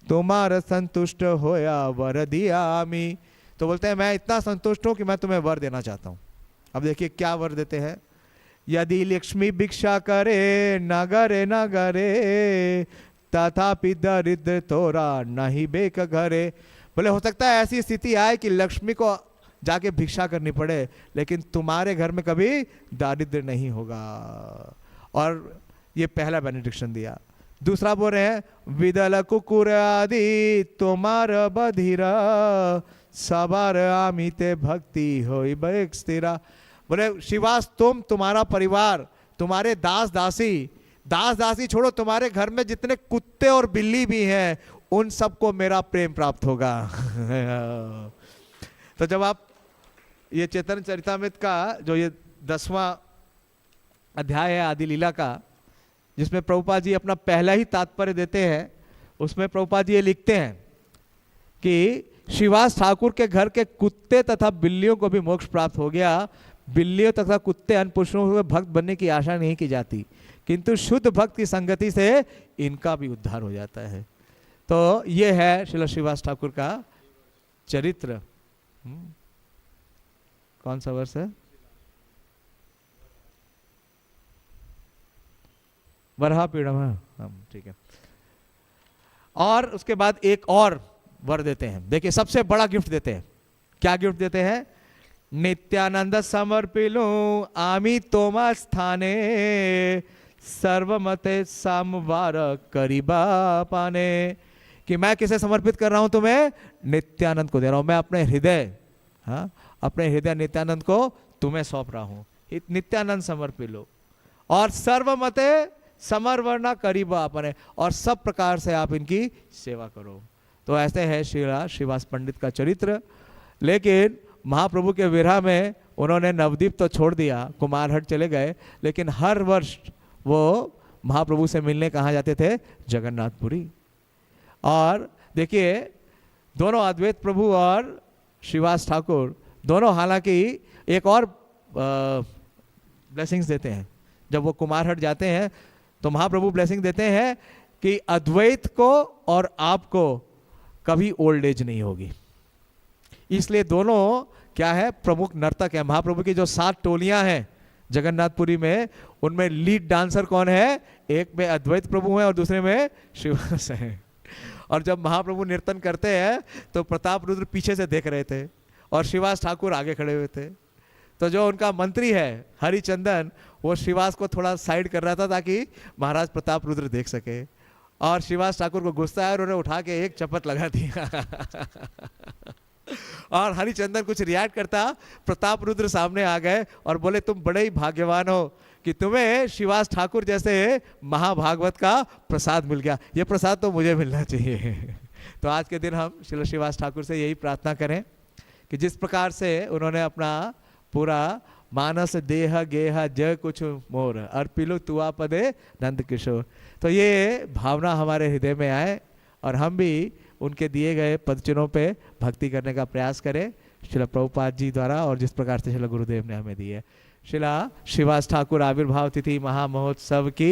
तुम्हारा संतुष्ट होया वर दियामी। तो बोलते हैं मैं इतना संतुष्ट हूं कि मैं तुम्हें वर देना चाहता हूं। अब देखिए क्या वर देते हैं। यदि लक्ष्मी भिक्षा करे नगरे नगरे, तथापि दरिद्र तोरा नहीं बेक घरे। बोले हो सकता है ऐसी स्थिति आए कि लक्ष्मी को जाके भिक्षा करनी पड़े, लेकिन तुम्हारे घर में कभी दारिद्र नहीं होगा। और ये पहला बेनिडिक्शन दिया। दूसरा बोल रहे हैं विदल कुकुर आदि तुम्हार बधिरा, सबार आमिते भक्ति होई बैक स्थिरा। बोले श्रीवास तुम, तुम्हारा परिवार, तुम्हारे दास दासी छोड़ो, तुम्हारे घर में जितने कुत्ते और बिल्ली भी हैं उन सबको मेरा प्रेम प्राप्त होगा। तो जब आप ये चैतन्य चरितामृत का जो ये 10वां अध्याय है आदि लीला का, जिसमें प्रभुपाद जी अपना पहला ही तात्पर्य देते हैं, उसमें प्रभुपाद जी ये लिखते हैं कि श्रीवास ठाकुर के घर के कुत्ते तथा बिल्लियों को भी मोक्ष प्राप्त हो गया। बिल्लियों तथा कुत्ते अन्य पुरुषों को भक्त बनने की आशा नहीं की जाती, किंतु शुद्ध भक्त की संगति से इनका भी उद्धार हो जाता है। तो ये है श्रील श्रीवास ठाकुर का चरित्र। कौन सा वर्ष है? वरहा पीड़म है, ठीक है। और उसके बाद एक और वर देते हैं। देखिए सबसे बड़ा गिफ्ट देते हैं। क्या गिफ्ट देते हैं? नित्यानंद समर्पिलू आमी तोमा स्थाने, सर्वमते सामवार करीबा पाने। कि मैं किसे समर्पित कर रहा हूं तुम्हें? नित्यानंद को दे रहा हूं। मैं अपने हृदय, हाँ, अपने हृदय नित्यानंद को तुम्हें सौंप रहा हूं। नित्यानंद समर्पित लो, और सर्वमते समर्वणा करीब आपने, और सब प्रकार से आप इनकी सेवा करो। तो ऐसे है श्रीवास पंडित का चरित्र। लेकिन महाप्रभु के विरह में उन्होंने नवद्वीप तो छोड़ दिया, कुमारहट चले गए, लेकिन हर वर्ष वो महाप्रभु से मिलने कहाँ जाते थे? जगन्नाथपुरी। और देखिए दोनों अद्वैत प्रभु और श्रीवास ठाकुर दोनों हालांकि एक और ब्लेसिंग्स देते हैं। जब वो कुमारहट जाते हैं तो महाप्रभु ब्लेसिंग देते हैं कि अद्वैत को और आपको कभी ओल्ड एज नहीं होगी। इसलिए दोनों क्या है? प्रमुख नर्तक है। महाप्रभु की जो 7 टोलियां हैं जगन्नाथपुरी में, उनमें लीड डांसर कौन है? एक में अद्वैत प्रभु हैं और दूसरे में श्रीवास हैं। और जब महाप्रभु नृत्य करते हैं तो प्रताप रुद्र पीछे से देख रहे थे और श्रीवास ठाकुर आगे खड़े हुए थे। तो जो उनका मंत्री है हरिचंदन, वो श्रीवास को थोड़ा साइड कर रहा था ताकि महाराज प्रताप रुद्र देख सके। और श्रीवास ठाकुर को गुस्सा आया और उन्हें उठा के एक चपत लगा दिया। और हरिचंदन कुछ रिएक्ट करता, प्रताप रुद्र सामने आ गए और बोले तुम बड़े ही भाग्यवान हो कि तुम्हें श्रीवास ठाकुर जैसे महाभागवत का प्रसाद मिल गया। ये प्रसाद तो मुझे मिलना चाहिए। तो आज के दिन हम श्री श्रीवास ठाकुर से यही प्रार्थना करें कि जिस प्रकार से उन्होंने अपना पूरा मानस देह गेह जय कुछ मोर अर्पिलु तुआ पदे नंद किशोर, तो ये भावना हमारे हृदय में आए और हम भी उनके दिए गए पदचिन्हों पे भक्ति करने का प्रयास करें श्रील प्रभुपाद जी द्वारा, और जिस प्रकार से श्रील गुरुदेव ने हमें दी है। श्रील श्रीवास ठाकुर आविर्भाव तिथि महामहोत्सव की